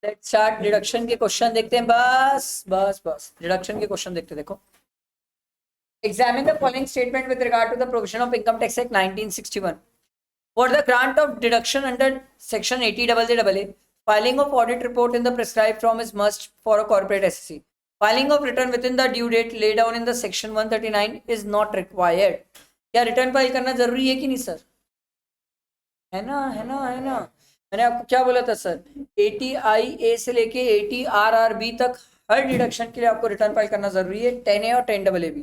Let's start. Deduction के question देखते हैं। बस बस बस डिडक्शन के क्वेश्चन देखते हैं। देखो, examine the following statement with regard to the provision of Income Tax Act 1961. For the grant of deduction under section 80JJAA, filing of audit report in the prescribed form is must for a corporate SEC. Filing of return within the due date laid down in the section 139 is not required. क्या return file करना जरूरी है कि नहीं sir? है ना, है ना, है ना। मैंने आपको क्या बोला था सर? 80IA से लेके 80RRB तक हर डिडक्शन के लिए आपको रिटर्न फाइल करना जरूरी है, 10A और 10AA भी।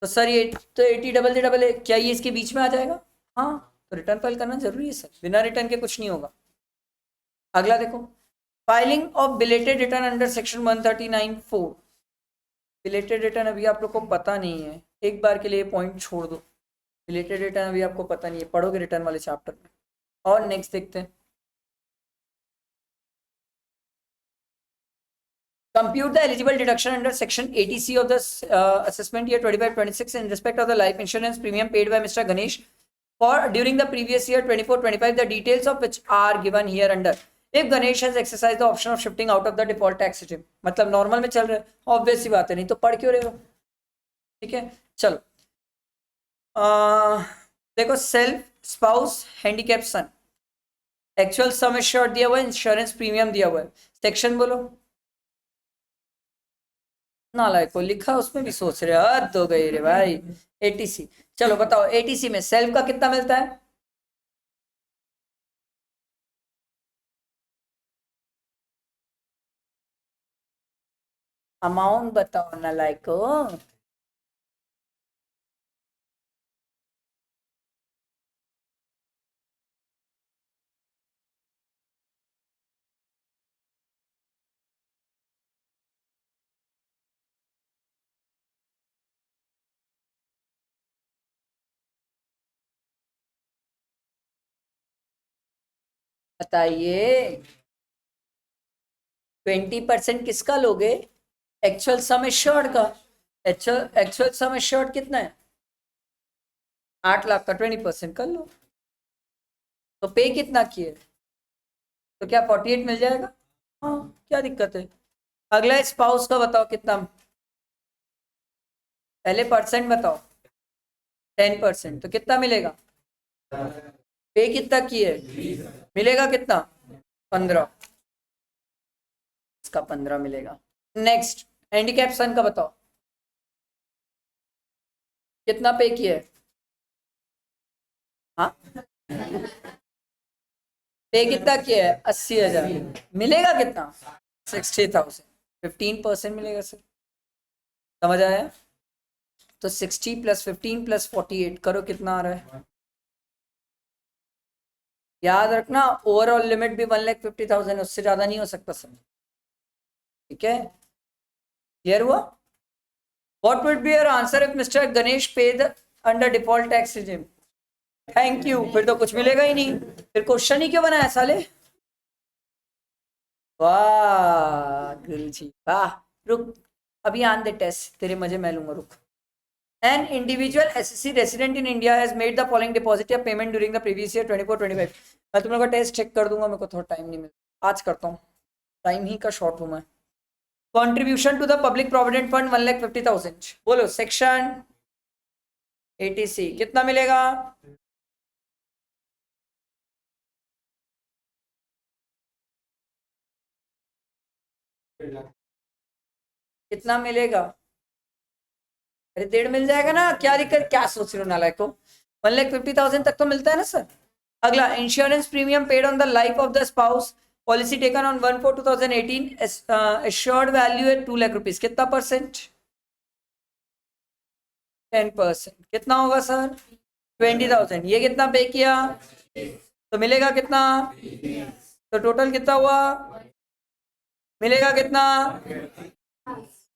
तो सर ये तो 80JJAA क्या ये इसके बीच में आ जाएगा? हाँ, तो रिटर्न फाइल करना जरूरी है सर, बिना रिटर्न के कुछ नहीं होगा। अगला देखो, filing of belated return under section 139(4). Belated return अभी आप लोग को पता नहीं है, एक बार के लिए पॉइंट छोड़ दो। बिलेटेड रिटर्न अभी आपको पता नहीं है, पढ़ोगे रिटर्न वाले चैप्टर में। और नेक्स्ट देखते हैं, compute the eligible deduction under section 80C of the assessment year 25-26 in respect of the life insurance premium paid by Mr. Ganesh for during the previous year 24-25, the details of which are given here under. If Ganesh has exercised the option of shifting out of the default tax regime, मतलब normal में चल रहे, obvious सी बात है, नहीं तो पढ़ क्यों रहे हो? ठीक है, चलो देखो, सेल्फ, स्पाउस, हैंडीकैप सन, एक्चुअल सम एश्योर्ड दिया हुआ है, इंश्योरेंस प्रीमियम दिया हुआ है, सेक्शन बोलो। नालायक को लिखा उसमें भी सोच रहे, हद हो गई रे भाई। एटीसी, चलो बताओ, एटीसी में सेल्फ का कितना मिलता है? अमाउंट बताओ नालायक को। बताइए, 20% किसका लोगे? एक्चुअल सम एश्योर्ड का। एक्चुअल सम एश्योर्ड कितना है? 8 लाख का 20% कर लो। तो पे कितना किए? तो क्या 48 मिल जाएगा? हाँ, क्या दिक्कत है? अगला स्पाउस का बताओ कितना, पहले परसेंट बताओ। 10%, तो कितना मिलेगा? पे कितना किए? मिलेगा कितना? 15। इसका 15 मिलेगा। नेक्स्ट, हैंडीकैप सन का बताओ कितना पे किए? हाँ, पे कितना किया है? 80,000। मिलेगा कितना? 60,000। 15% मिलेगा सर, समझ आया? तो 60 + 15 + 48 करो, कितना आ रहा है? याद रखना, ओवरऑल लिमिट भी 1,50,000 है, उससे ज्यादा नहीं हो सकता सर। ठीक है, क्लियर हुआ? What would be your answer if mister Ganesh paid under default tax regime? Thank you. फिर तो कुछ मिलेगा ही नहीं, फिर क्वेश्चन ही क्यों बनाया साले? वाह गुरु जी वाह। रुक, अभी आन दे टेस्ट, तेरे मजे मैं लूंगा, रुक। An individual SSC resident in India has made the following deposit या payment during the previous year 24-25। मैं तुम लोग का टेस्ट चेक कर दूंगा, मेरे को थोड़ा टाइम नहीं मिला, आज करता हूँ, टाइम ही का शॉर्ट हूँ मैं। Contribution to the public provident fund 1,50,000, बोलो सेक्शन 80C कितना मिलेगा? कितना मिलेगा? अरे 1.5 मिल जाएगा ना, क्या दिक्कत, क्या सोच रहे हो नालायक को? 1,50,000 तक तो मिलता है ना सर। अगला, insurance premium paid on the life of the spouse, policy taken on 1/4/2018, assured value है 2 लाख रुपीज, कितना परसेंट? 10%, कितना होगा सर? 20,000। ये कितना पे किया? तो मिलेगा कितना? तो टोटल कितना हुआ? मिलेगा कितना?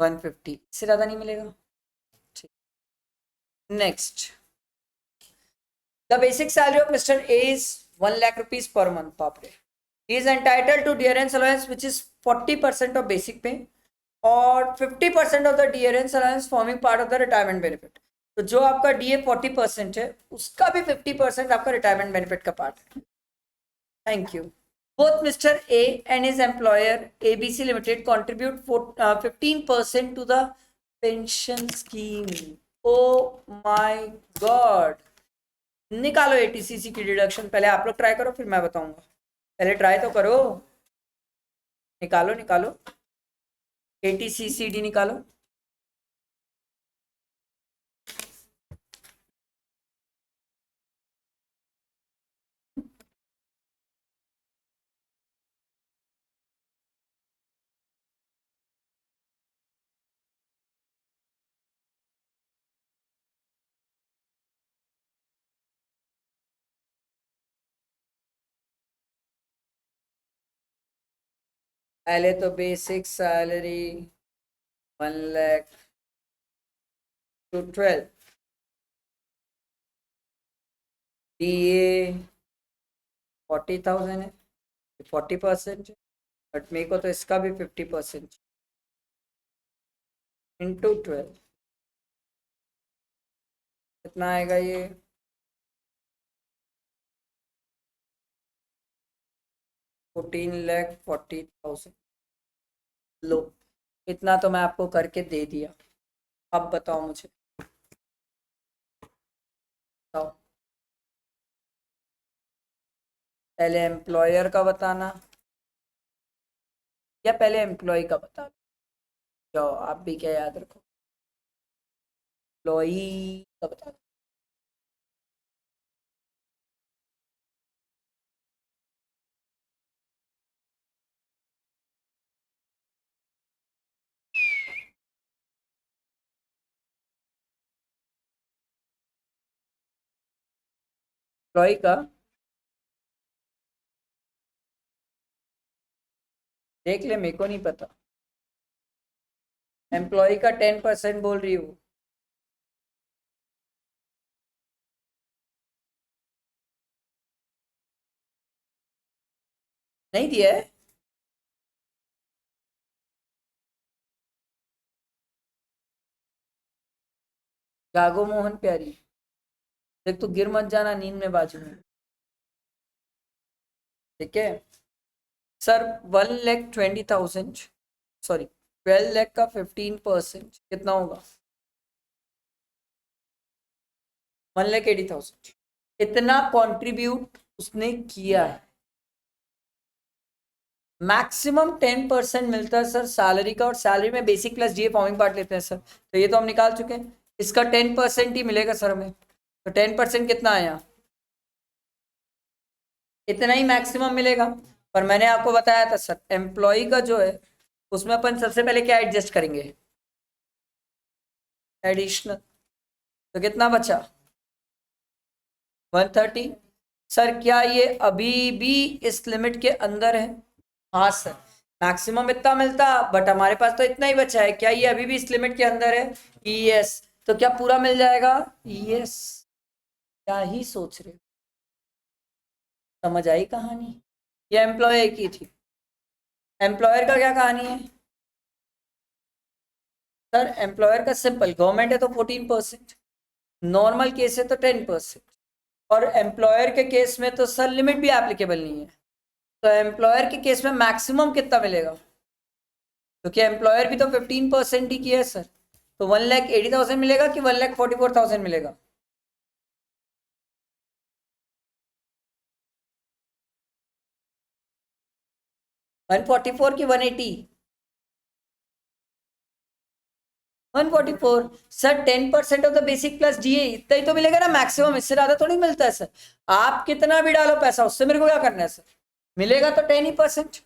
150, इससे ज्यादा नहीं मिलेगा। Next, the basic salary of mister A is 1 lakh rupees per month. बाप रे। He is entitled to dearance allowance which is 40% of basic pay और 50% of the dearance allowance forming part of the retirement benefit। तो जो आपका DA 40% है, उसका भी 50% आपका रिटायरमेंट बेनिफिट का पार्ट है। Thank you. Both Mr. A and his employer ABC Limited contribute 15% to the pension scheme. Oh my God. निकालो ATCC की डिडक्शन. पहले आप लोग ट्राई करो फिर मैं बताऊंगा. पहले ट्राई तो करो. निकालो निकालो. ATCCD निकालो. पहले तो basic salary 1 lakh to 12. DA 40,000 है, 40%, बट मेरे को तो इसका भी 50% इंटू 12 कितना आएगा ये? $14,40,000. लो, इतना तो मैं आपको करके दे दिया. अब बताओ मुझे, बताओ. पहले एम्प्लॉयर का बताना या पहले एम्प्लॉय का बता. जाओ आप भी क्या याद रखो. एम्प्लॉय का बता. एम्प्लॉय का देख ले, मेरे को नहीं पता. एम्प्लॉय का 10% बोल रही हूँ. नहीं दिया है. जागो मोहन प्यारी. देख तो गिर मत जाना नींद में बाजू में. ठीक है सर. 1,20,000 सॉरी 12 लाख का 15% कितना होगा? 1,80,000. इतना कंट्रीब्यूट उसने किया है. मैक्सिमम 10% मिलता है सर सैलरी का, और सैलरी में basic plus DA forming part लेते हैं सर. तो ये तो हम निकाल चुके हैं. इसका 10% ही मिलेगा सर हमें. तो 10% कितना आया? इतना ही मैक्सिमम मिलेगा. पर मैंने आपको बताया था सर एम्प्लॉय का जो है उसमें अपन सबसे पहले क्या एडजस्ट करेंगे? एडिशनल. तो कितना बचा? 130. सर क्या ये अभी भी इस लिमिट के अंदर है? हाँ सर. मैक्सिमम इतना मिलता बट हमारे पास तो इतना ही बचा है. क्या ये अभी भी इस लिमिट के अंदर है? यस. तो क्या पूरा मिल जाएगा? यस. क्या ही सोच रहे हो? समझ आई कहानी? ये एम्प्लॉय की थी. एम्प्लॉयर का क्या कहानी है? सर एम्प्लॉयर का सिंपल. गवर्नमेंट है तो 14%, नॉर्मल केस है तो 10%, और एम्प्लॉयर के केस में तो सर लिमिट भी एप्लीकेबल नहीं है. तो एम्प्लॉयर के केस में मैक्सिमम कितना मिलेगा? क्योंकि एम्प्लॉयर भी तो 15% ही किया है सर. तो 1,80,000 मिलेगा कि 1,44,000 मिलेगा? $144 की 180? 144. Sir 10% of the basic plus DA इतना ही तो मिलेगा ना मैक्सिमम. इससे ज्यादा थोड़ी मिलता है सर. आप कितना भी डालो पैसा उससे मेरे को क्या करना है सर. मिलेगा तो 10%.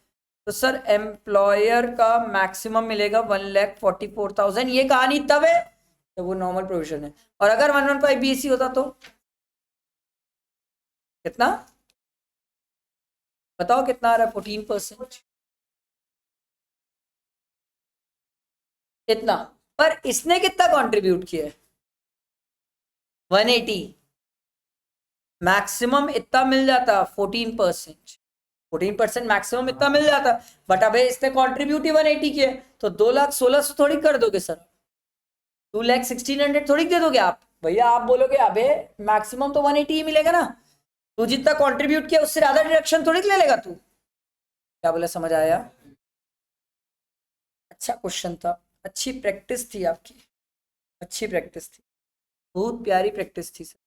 तो सर एम्प्लॉयर का मैक्सिमम मिलेगा 1,44,000. ये कहानी तब है तो वो नॉर्मल प्रोविजन है. और अगर 115 बीएससी होता तो कितना? बताओ कितना आ रहा है? 14%. इतना. पर इसने कितना कंट्रीब्यूट किया है? 180. मैक्सिमम इतना मिल जाता 14%. 14% मैक्सिमम इतना मिल जाता. बट अबे इसने कंट्रीब्यूट ही 180 किया. तो 2,16,000 थोड़ी कर दोगे सर. 2,16,100 थोड़ी दे दोगे आप भैया. आप बोलोगे अबे मैक्सिमम तो 180 ही मिलेगा ना. तू जितना कंट्रीब्यूट किया उससे ज्यादा डिडक्शन थोड़ी ले लेगा तू. क्या बोला, समझ आया? अच्छा क्वेश्चन था, अच्छी प्रैक्टिस थी आपकी, अच्छी प्रैक्टिस थी, बहुत प्यारी प्रैक्टिस थी सर,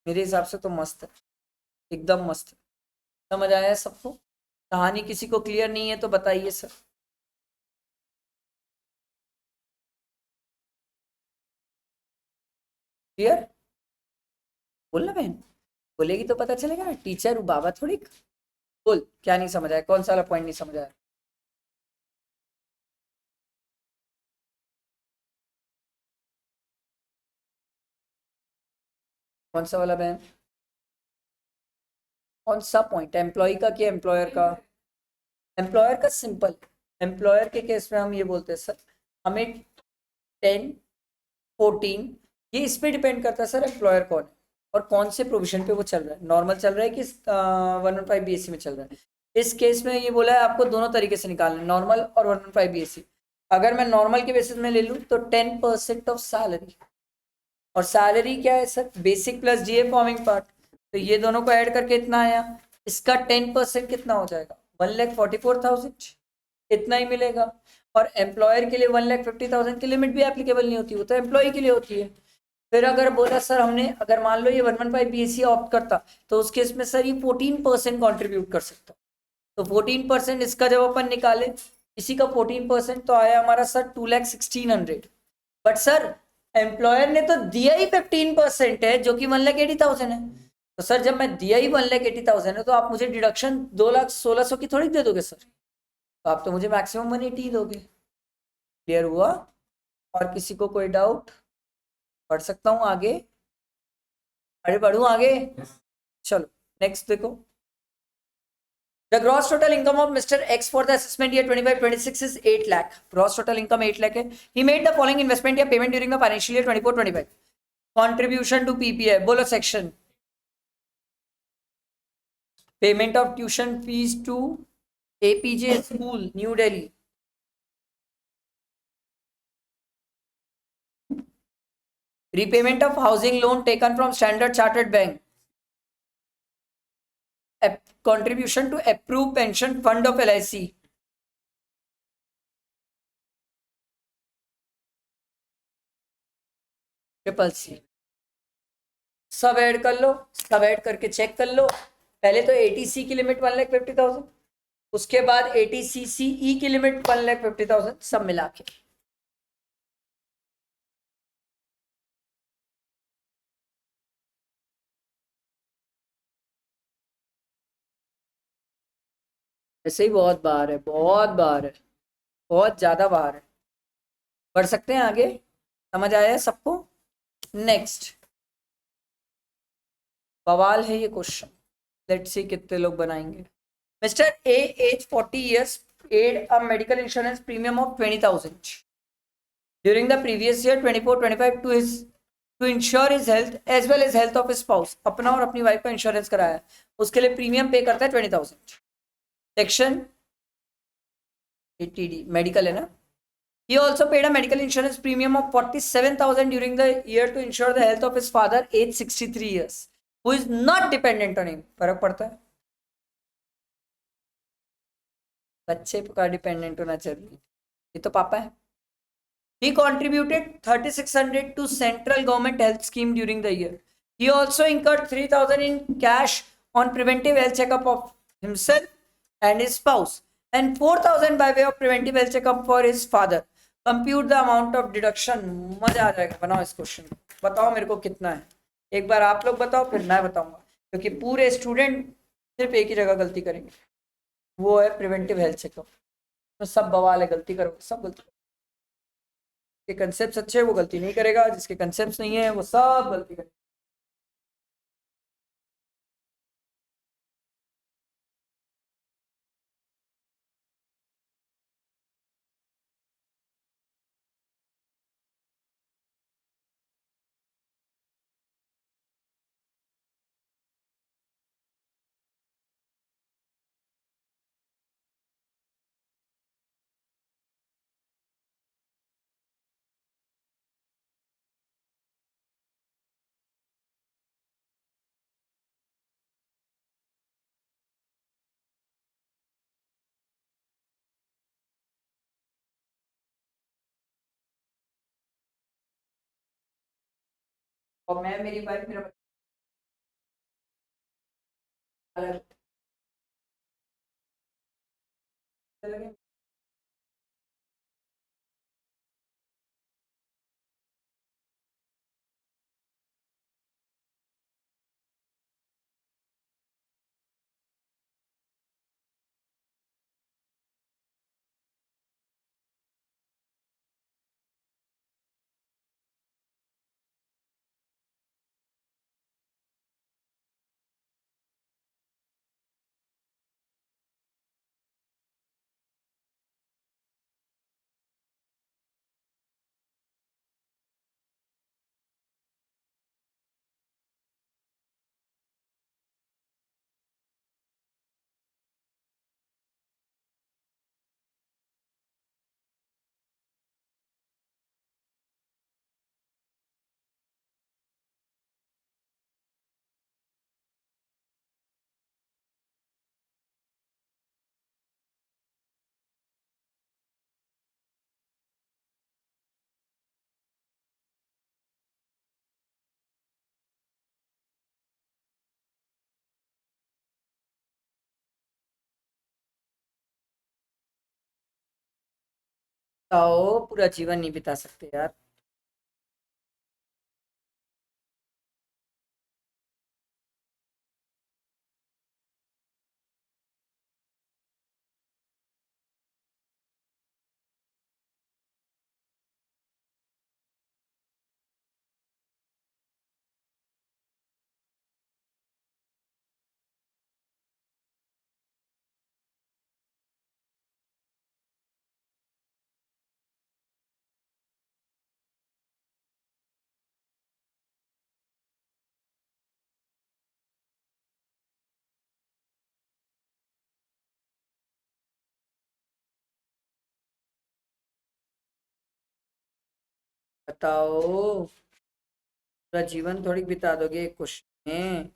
मेरे हिसाब से तो मस्त है, एकदम मस्त है। समझ आया सबको? कहानी किसी को क्लियर नहीं है तो बताइए सर। क्लियर? बोलना बहन, बोलेगी तो पता चलेगा ना, टीचर हूँ बाबा थोड़ी। बोल, क्या नहीं समझ आया, कौन सा वाला पॉइंट नहीं समझ आया? कौन सा वाला बहन? कौन सा पॉइंट, एम्प्लॉय का कि एम्प्लॉयर का? एम्प्लॉयर का सिंपल, एम्प्लॉयर के केस में हम ये बोलते हैं सर, हमें 10, 14, ये इस पे डिपेंड करता है सर एम्प्लॉयर कौन है और कौन से प्रोविजन पे वो चल रहा है, नॉर्मल चल रहा है कि 115 BSc में चल रहा है। इस केस में ये बोला है आपको दोनों तरीके से निकालना है, नॉर्मल और 115 BSc। अगर मैं नॉर्मल के बेसिस में ले लूँ तो 10% ऑफ सैलरी, और सैलरी क्या है सर, बेसिक प्लस जीए फॉर्मिंग पार्ट, तो ये दोनों को ऐड करके इतना आया, इसका 10% कितना हो जाएगा, 1,44,000, इतना ही मिलेगा। और एम्प्लॉयर के लिए 1,50,000 की लिमिट भी एप्लीकेबल नहीं होती, वो तो एम्प्लॉय के लिए होती है। फिर अगर बोला सर हमने, अगर मान लो ये 115 BSc ऑप्ट करता, तो उस केस में सर ये 14% कॉन्ट्रीब्यूट कर सकता, तो 14% इसका जब अपन निकाले, इसी का 14% तो आया हमारा सर 2,16,100। बट सर एम्प्लॉयर ने तो दिया ही 15% है, जो कि 1,80,000 है। तो सर जब मैं दिया ही 1,80,000 है, तो आप मुझे डिडक्शन 2,16,100 की थोड़ी दे दोगे सर, तो आप तो मुझे मैक्सिमम 180 दोगे। क्लियर हुआ? और किसी को कोई डाउट? पढ़ सकता हूँ आगे? अरे बढ़ू आगे? चलो नेक्स्ट देखो। The gross total income of Mr. X for the assessment year 25-26 is 8 lakh. Gross total income 8 lakh है. He made the following investment या payment during the financial year 24-25. Contribution to PPI. बोलो section. Payment of tuition fees to APJ School, New Delhi. Repayment of housing loan taken from Standard Chartered Bank. Contribution to approved pension fund of LIC. Triple C. सब add कर लो, सब add करके check कर लो। पहले तो ATC की limit 1,50,000, उसके बाद एटीसीसीई की लिमिट 1,50,000, सब मिला के। ऐसे ही बहुत बाहर है, बहुत बाहर है, बहुत ज्यादा बाहर है। बढ़ सकते हैं आगे? समझ आया है सबको? नेक्स्ट बवाल है ये क्वेश्चन, लेट्स सी कितने लोग बनाएंगे। Mister A age 40 years paid a medical insurance premium of 20,000 during the previous year 24-25 to ensure his health as well as health of his spouse। अपना और अपनी वाइफ का इंश्योरेंस कराया, उसके लिए प्रीमियम पे करता है 20,000। सेक्शन 80D मेडिकल है ना। He also paid a medical insurance premium of 47,000 during the year to ensure the health of his father, age 63 years, who is not dependent on him। फर्क पड़ता है, बच्चे का डिपेंडेंट होना चाहिए, ये तो पापा है। He contributed 3,600 to central government health scheme during the year. He also incurred 3,000 in cash on preventive health checkup of himself and his spouse, and 4,000 by way of preventive health checkup for his father. Compute the amount of deduction। मजा आ जाएगा, बनाओ इस question को, बताओ मेरे को कितना है। एक बार आप लोग बताओ फिर मैं बताऊंगा, क्योंकि पूरे स्टूडेंट सिर्फ एक ही जगह गलती करेंगे, वो है प्रिवेंटिव हेल्थ चेकअप। तो सब बवाल है, गलती करो, सब गलती। के कंसेप्ट अच्छे वो गलती नहीं करेगा, जिसके कंसेप्ट नहीं है वो सब गलती करेगा। और मैं, मेरी वाइफ, मेरा बच्चा अलग अलग। बताओ, पूरा जीवन नहीं बिता सकते यार। बताओ, पूरा जीवन थोड़ी बिता दोगे एक क्वेश्चन में।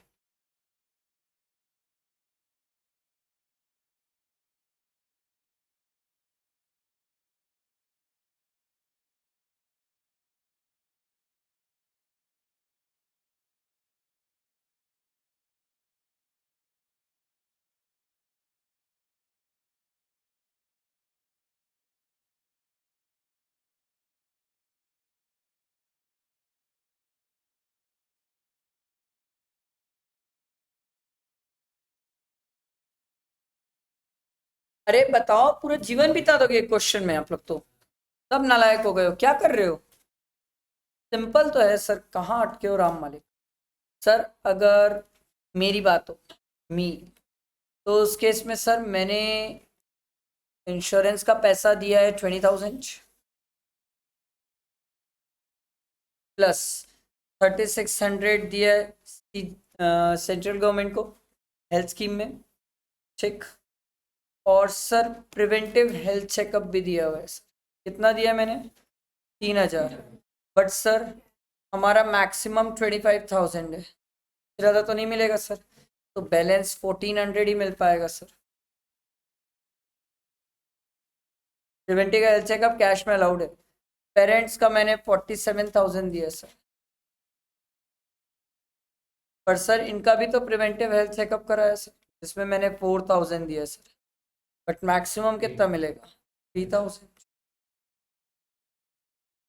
अरे बताओ, पूरा जीवन बिता दोगे एक क्वेश्चन में? आप लोग तो सब नालायक हो गए हो, क्या कर रहे हो? सिंपल तो है सर, कहाँ अटके हो राम मालिक। सर अगर मेरी बात हो, मी, तो उस केस में सर मैंने इंश्योरेंस का पैसा दिया है 20,000 प्लस 3,600 दिया है सेंट्रल गवर्नमेंट को हेल्थ स्कीम में। ठीक। और सर प्रिवेंटिव हेल्थ चेकअप भी दिया हुआ है सर। कितना दिया मैंने? 3,000। बट सर हमारा मैक्सिमम 25,000 है, ज़्यादा तो नहीं मिलेगा सर। तो बैलेंस 1,400 ही मिल पाएगा sir. Preventive health checkup cash में अलाउड है। पेरेंट्स का मैंने 47,000 दिया सर। पर सर इनका भी तो प्रिवेंटिव हेल्थ चेकअप कराया सर, जिसमें मैंने 4,000 दिया सर। बट मैक्सिमम कितना मिलेगा? 3,000।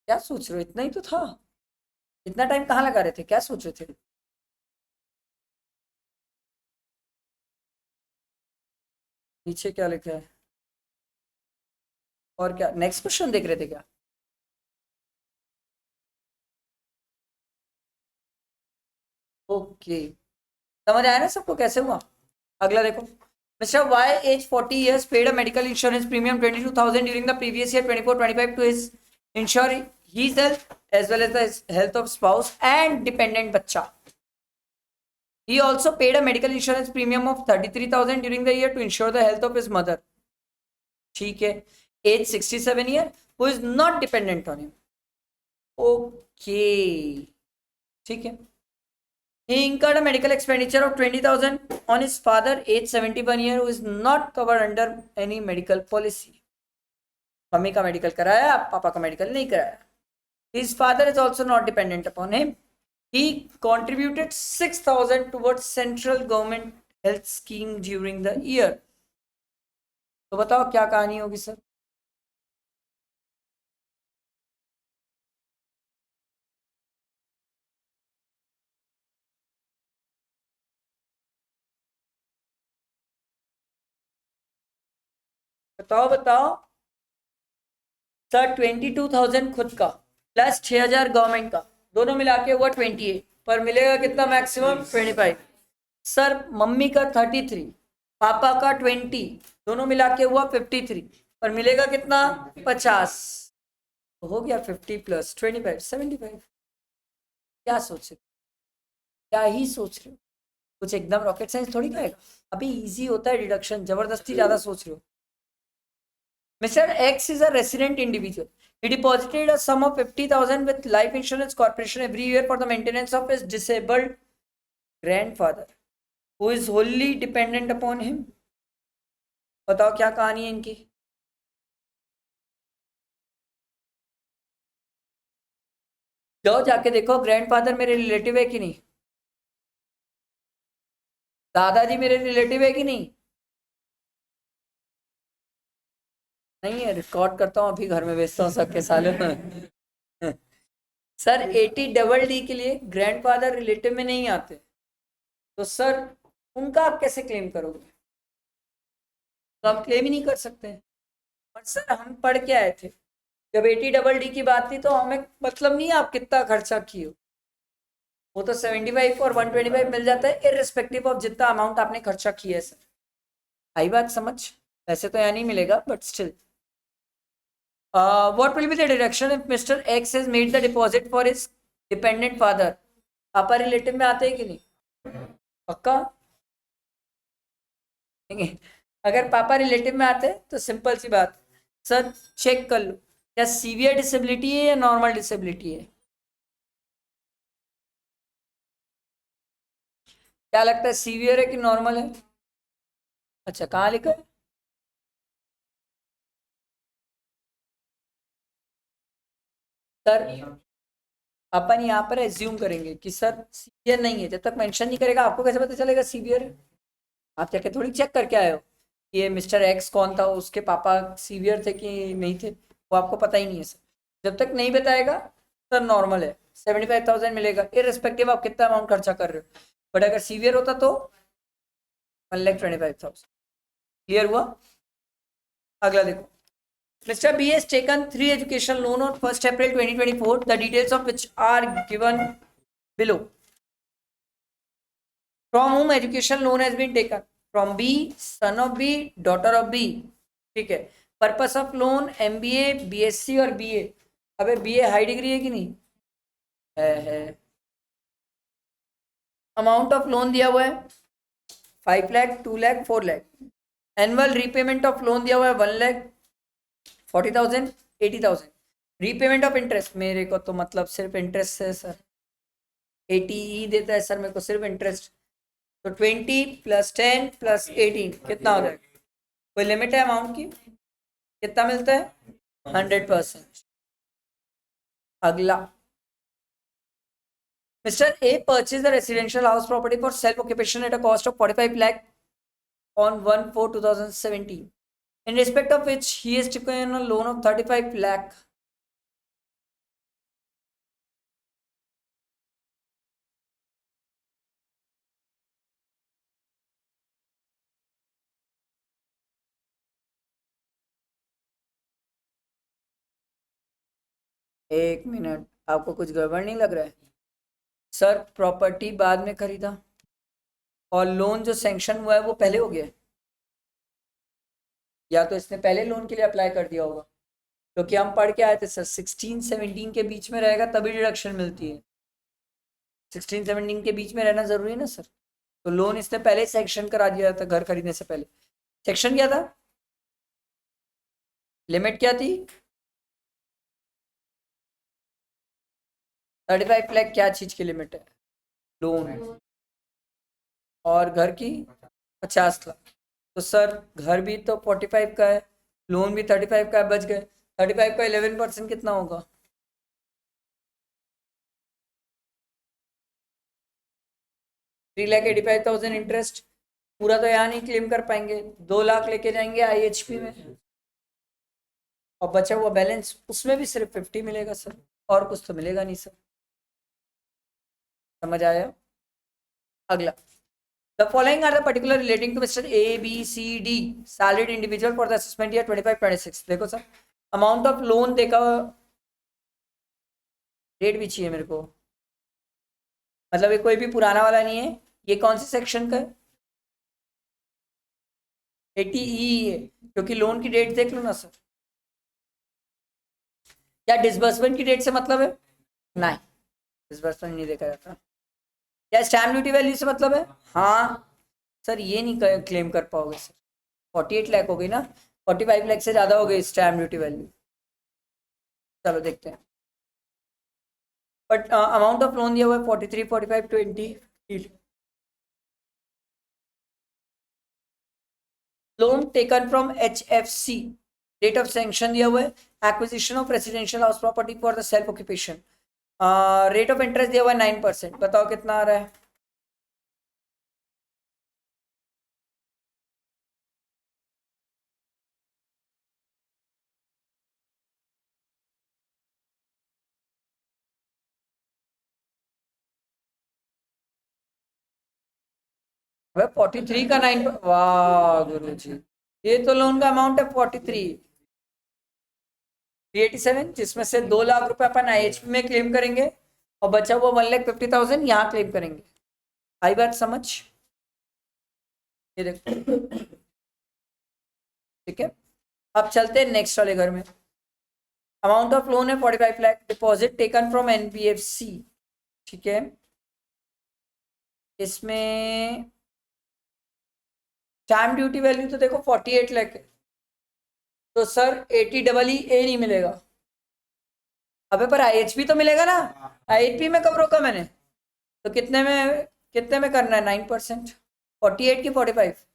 क्या सोच रहे हो, इतना ही तो था। इतना टाइम कहाँ लगा रहे थे, क्या सोच रहे थे? नीचे क्या लिखा है? और क्या नेक्स्ट क्वेश्चन देख रहे थे क्या? ओके, समझ आया ना सबको कैसे हुआ? अगला देखो। Mister Y age 40 years paid a medical insurance premium 22,000 during the previous year 24-25 to his insure his health as well as the health of spouse and dependent बच्चा. He also paid a medical insurance premium of 33,000 during the year to ensure the health of his mother. ठीक है। Age 67 year who is not dependent on him. Okay. ठीक है। He incurred a medical expenditure of 20,000 on his father, age 71 year, who is not covered under any medical policy. Mummy का medical कराया, पापा का medical नहीं कराया. His father is also not dependent upon him. he contributed 6,000 towards central government health scheme during the year. तो बताओ क्या कहानी होगी सर? बताओ बताओ सर। 22,000 खुद का प्लस 6,000 गवर्नमेंट का, दोनों मिला के हुआ 28, पर मिलेगा कितना मैक्सिमम? 25। सर मम्मी का 33, पापा का 20, दोनों मिला के हुआ 53, पर मिलेगा कितना? 50। तो हो गया 50 प्लस 25 75। क्या सोच रहे हो? क्या ही सोच रहे हो? कुछ एकदम रॉकेट साइंस थोड़ी करेगा। अभी इजी होता है डिडक्शन, जबरदस्ती ज्यादा सोच रहे हो। Mr. X is a resident individual. He deposited a sum of 50,000 with Life Insurance Corporation every year for the maintenance of his disabled grandfather, who is wholly dependent upon him. बताओ क्या कहानी है इनकी? जाओ जाके देखो ग्रैंडफादर मेरे relative है कि नहीं, दादाजी मेरे रिलेटिव है कि नहीं? नहीं है, रिकॉर्ड करता हूँ अभी, घर में भेजता हूँ सबके सालों में। सर 80 डबल डी के लिए ग्रैंडफादर रिलेटिव में नहीं आते, तो सर उनका आप कैसे क्लेम करोगे? तो आप क्लेम ही नहीं कर सकते। पर सर हम पढ़ के आए थे, जब 80 डबल डी की बात थी तो हमें मतलब नहीं है आप कितना खर्चा किए हो, वो तो 75 और 125 मिल जाता है इररिस्पेक्टिव ऑफ जितना अमाउंट आपने खर्चा किया है सर। आई बात समझ? वैसे तो यहाँ नहीं मिलेगा but still. What will be the deduction if Mr. X has made the deposit for his dependent father? पापा रिलेटिव में आते हैं कि नहीं? पक्का? अगर पापा रिलेटिव में आते तो सिंपल सी बात, सर चेक कर लो क्या सीवियर डिसेबिलिटी है या नॉर्मल डिसेबिलिटी है। क्या लगता है, सीवियर है कि नॉर्मल है? अच्छा कहाँ लिखा है? सर अपन यहाँ पर एज्यूम करेंगे कि सर सीवियर नहीं है, जब तक मेंशन नहीं करेगा आपको कैसे पता चलेगा सीवियर है? आप जाके थोड़ी चेक करके आए हो कि ये मिस्टर एक्स कौन था, उसके पापा सीवियर थे कि नहीं थे, वो आपको पता ही नहीं है सर। जब तक नहीं बताएगा सर नॉर्मल है, 75,000 मिलेगा इररिस्पेक्टिव आप कितना अमाउंट खर्चा कर रहे हो। बट अगर सीवियर होता तो 1,25,000। क्लियर हुआ? अगला देखो, Mr. B has taken 3 education loan on 1st April 2024, the details of which are given below. From whom education loan has been taken? From B, son of B, daughter of B. ठीक है। Purpose of loan MBA, BSc और BA। अबे BA high degree है कि नहीं? है। Amount of loan दिया हुआ है 5 lakh, 2 lakh, 4 lakh. Annual repayment of loan दिया हुआ है 1,40,000, 80,000। रीपेमेंट ऑफ इंटरेस्ट मेरे को तो मतलब सिर्फ इंटरेस्ट है सर, 80 देता है सर मेरे को सिर्फ इंटरेस्ट। तो 20 प्लस 10 प्लस 18 कितना हो जाएगा? कोई लिमिट है अमाउंट की? कितना मिलता है? 100%। अगला, Mr. A purchased a residential house property for self occupation at a cost of 45 lakh on 1/4/2017, in respect of which he has taken a loan of 35 lakh. एक मिनट, आपको कुछ गड़बड़ नहीं लग रहा है? सर प्रॉपर्टी बाद में खरीदा और लोन जो सैंक्शन हुआ है वो पहले हो गया है, या तो इसने पहले लोन के लिए अप्लाई कर दिया होगा, क्योंकि हम पढ़ के आए थे सर 16-17 के बीच में रहेगा तभी डिडक्शन मिलती है। 16-17 के बीच में रहना जरूरी है ना सर। तो लोन इसने पहले सैंक्शन करा दिया था घर खरीदने से पहले। सेक्शन क्या था? लिमिट क्या थी? 35 लाख क्या चीज की लिमिट है? लोन। और घर की 50 लाख। तो सर घर भी तो 45 का है, लोन भी 35 का है, बच गए। 35 का 11% कितना होगा? 3,85,000 इंटरेस्ट पूरा तो यहाँ नहीं क्लेम कर पाएंगे, 2 लाख लेके जाएंगे IHP में और बचा हुआ बैलेंस उसमें भी सिर्फ 50 मिलेगा सर, और कुछ तो मिलेगा नहीं सर। समझ आया? अगला, the following are the particular relating to mister ABCD salaried individual for the assessment year 25-26। देखो सर, अमाउंट ऑफ लोन देखा, डेट भी चाहिए मेरे को, मतलब ये कोई भी पुराना वाला नहीं है। ये कौन से सेक्शन का है? 80E है, क्योंकि लोन की डेट देख लो ना सर। क्या डिसबर्समेंट की डेट से मतलब है? नहीं, डिसबर्समेंट नहीं देखा जाता। क्या स्टैम्प ड्यूटी वैल्यू से मतलब है? हाँ सर, ये नहीं क्लेम कर पाओगे सर, 48 लाख हो गई ना, 45 लाख से ज़्यादा हो गई स्टैम्प ड्यूटी वैल्यू। चलो देखते हैं, बट अमाउंट ऑफ लोन दिया हुआ है 43, 45, 20। Loan taken from HFC, date of sanction दिया हुआ है, acquisition of residential house property for the self occupation, rate of interest दिया हुआ है 9%। बताओ कितना आ रहा है? अबे 43 का 9, वाह गुरु जी, ये तो लोन का अमाउंट है 43,387, जिसमें से 2 लाख रुपए अपन IHP में क्लेम करेंगे और बचा हुआ 1,50,000 यहाँ क्लेम करेंगे। आई बात समझ? ये देखो, ठीक है। अब चलते हैं नेक्स्ट वाले घर में। अमाउंट ऑफ लोन है 45 lakh, deposit taken from NBFC, ठीक है। इसमें स्टैम्प ड्यूटी वैल्यू तो देखो 48 लाख है, तो सर 80EE नहीं मिलेगा। अबे पर IHP तो मिलेगा ना, IHP में कब रोका मैंने? तो कितने में करना है? 9%, 48 की 45?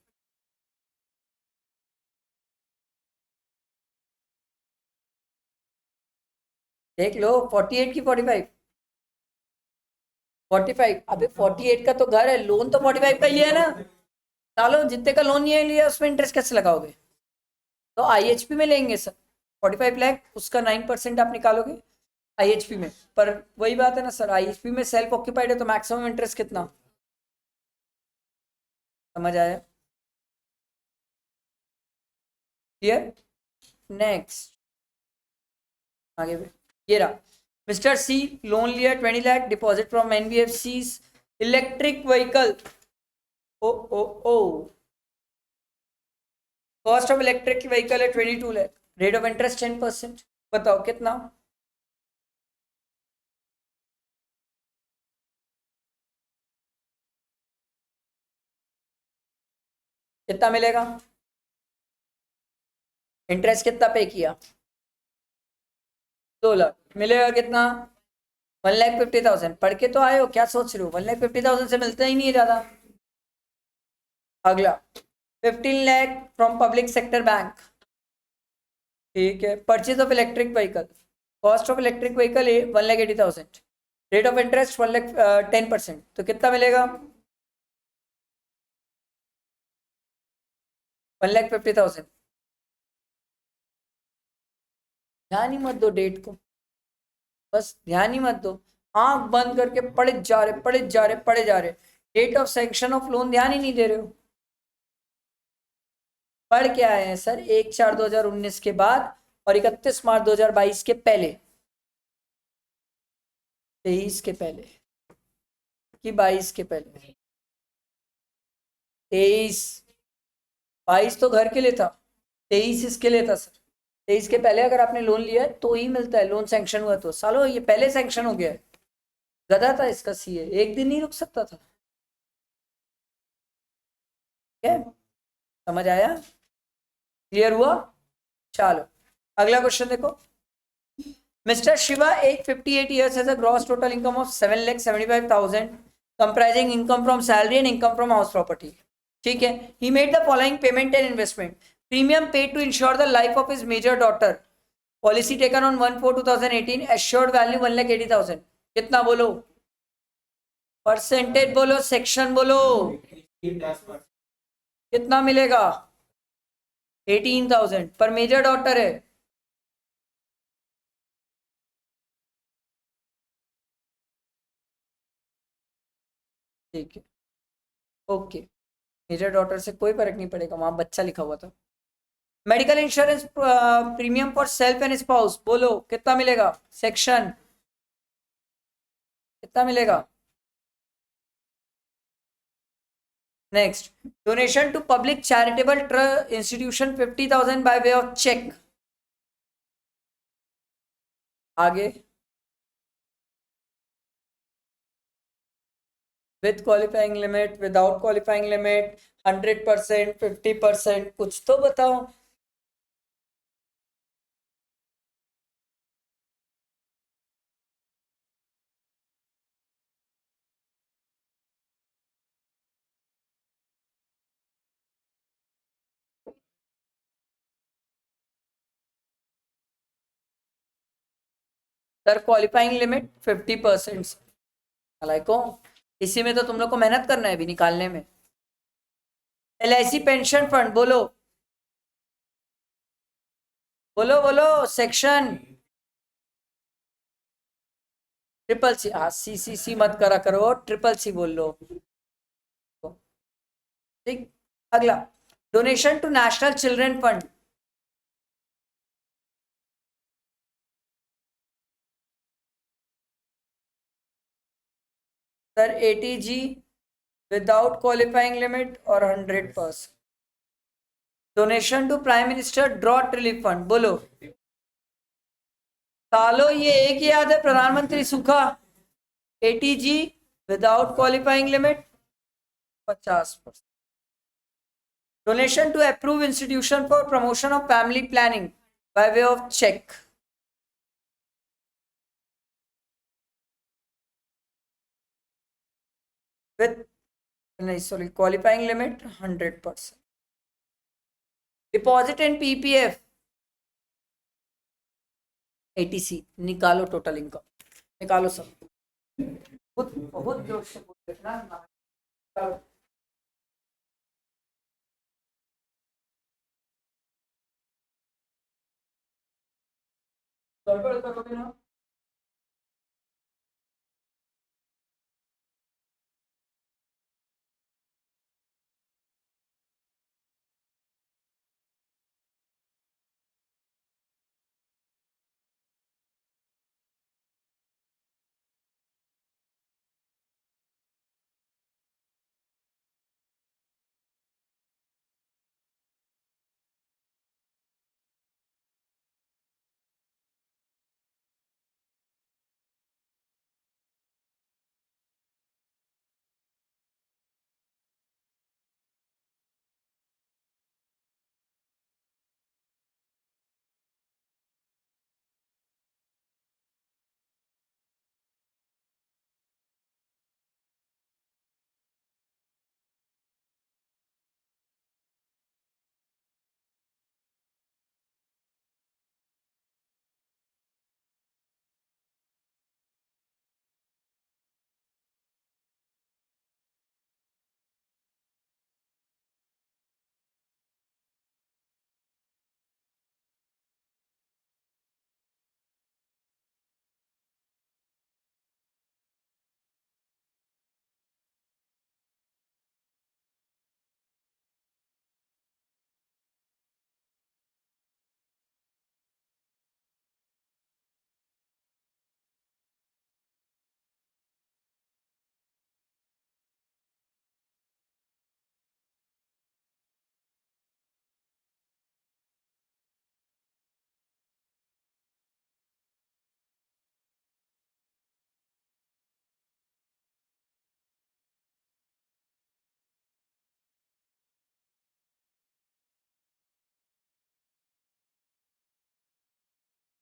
देख लो, 48 की 45? 45? अबे 48 का तो घर है, लोन तो 45 का ही है ना। चलो, जितने का लोन ये लिया उसमें इंटरेस्ट कैसे लगाओगे? तो IHP में लेंगे सर, 45 लाख, उसका 9% आप निकालोगे IHP में। पर वही बात है ना सर, IHP में सेल्फ ऑक्यूपाइड है तो मैक्सिमम इंटरेस्ट कितना? समझ आया? क्लियर? नेक्स्ट, आगे भी ये रहा, मिस्टर C लोन लिया 20 lakh, deposit from NBFC electric vehicle. Oh oh oh, cost of electric vehicle है 22 लाख, रेट ऑफ इंटरेस्ट 10%। बताओ कितना? कितना मिलेगा? इंटरेस्ट कितना पे किया? 2 लाख, मिलेगा कितना? 1,50,000। पढ़ के तो आए हो, क्या सोच रहे हो? 1,50,000 से मिलता ही नहीं है ज्यादा। अगला, 15 lakh from public sector bank, ठीक है। Purchase of electric vehicle, cost of electric vehicle 1,80,000, rate of interest 10%, तो कितना मिलेगा? 1,50,000। ध्यान ही मत दो डेट को, बस ध्यान ही मत दो, आंख बंद करके पढ़े जा रहे, पढ़े जा रहे, पढ़े जा रहे, date of sanction of loan ध्यान ही नहीं दे रहे हो। पढ़ के आए हैं सर 1/4/2019 के बाद और 31 मार्च 2022 के पहले, 23 के पहले कि 22 के पहले? 23, 22 तो घर के लिए था, 23 इसके लिए था सर। 23 के पहले अगर आपने लोन लिया है तो ही मिलता है, लोन सैंक्शन हुआ तो। सालो ये पहले सैंक्शन हो गया है, गधा था इसका CA, एक दिन नहीं रुक सकता था। ठीक है, समझ आया? क्लियर हुआ? चलो अगला क्वेश्चन देखो, mister Shiva age 58 years has a gross total income of 7,75,000 comprising income from salary and income from house property, ठीक है। he made the following payment and investment: premium paid to insure the life of his major daughter, policy taken on 1/4/2018, assured value 1,80,000। कितना बोलो? Percentage बोलो, section बोलो, कितना मिलेगा? 18,000 पर major daughter है। ठीक है, ओके। मेजर डॉटर से कोई फर्क नहीं पड़ेगा, वहां बच्चा लिखा हुआ था। Medical insurance premium for self and spouse बोलो कितना मिलेगा? सेक्शन कितना मिलेगा? Next, donation to public charitable institution 50,000 by way of cheque. आगे, with qualifying limit, without qualifying limit, 100%, 50%, कुछ तो बताओ। Sir qualifying limit 50%। को इसी में तो तुम लोग को मेहनत करना है अभी निकालने में। LIC पेंशन फंड बोलो, बोलो बोलो, सेक्शन ट्रिपल सी। हाँ, CCC मत करा करो, ट्रिपल सी बोल लो। ठीक, अगला, donation to national children fund. Sir ATG without qualifying limit और 100%। Donation to prime minister drought relief fund बोलो। सालो ये एक ही याद है, प्रधानमंत्री सूखा। ATG without qualifying limit 50%। Donation to approve institution for promotion of family planning by way of cheque. With, नहीं sorry, qualifying limit 100%। Deposit in PPF, ATC निकालो टोटल इनकम, निकालो सब। बहुत बहुत जोर से बोल रहे हैं ना, निकालो। गड़बड़ करोगे ना।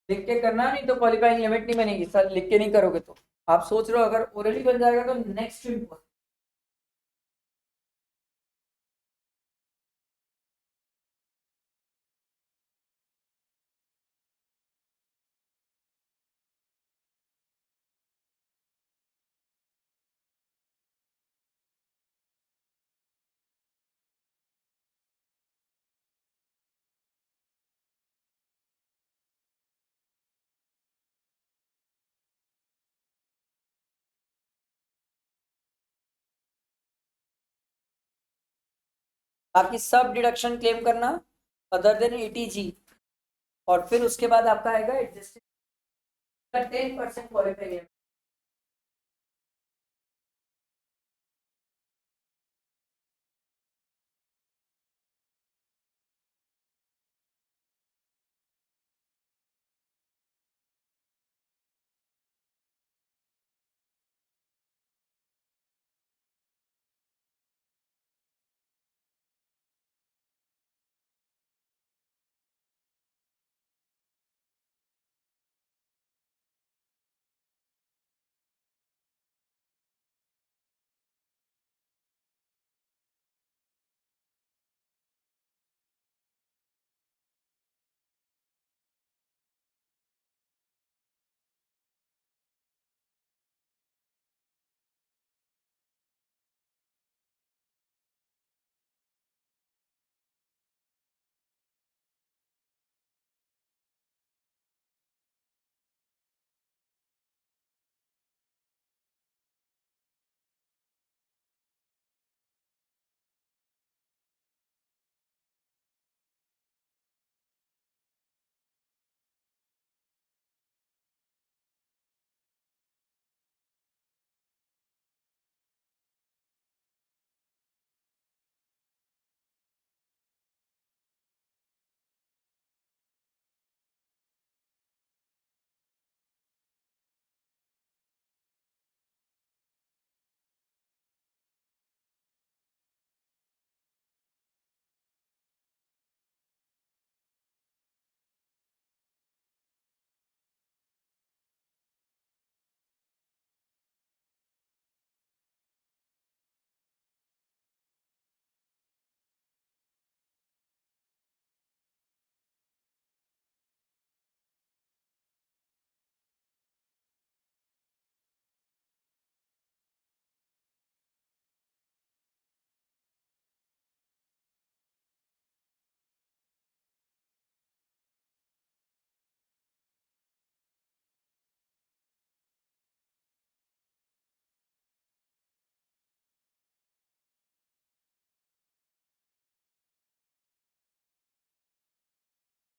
लिख के करना, नहीं तो क्वालिफाइंग लिमिट नहीं बनेगी सर, लिख के नहीं करोगे तो। आप सोच रहे हो अगर ओरली बन जाएगा तो नेक्स्ट बाकी सब डिडक्शन क्लेम करना अदर देन एटीजी, और फिर उसके बाद आपका आएगा एडजस्टेड 10% क्वालिफाई।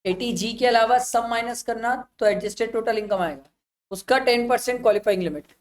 एटीजी के अलावा सब माइनस करना तो एडजस्टेड टोटल इनकम आएगा, उसका 10% क्वालिफाइंग लिमिट।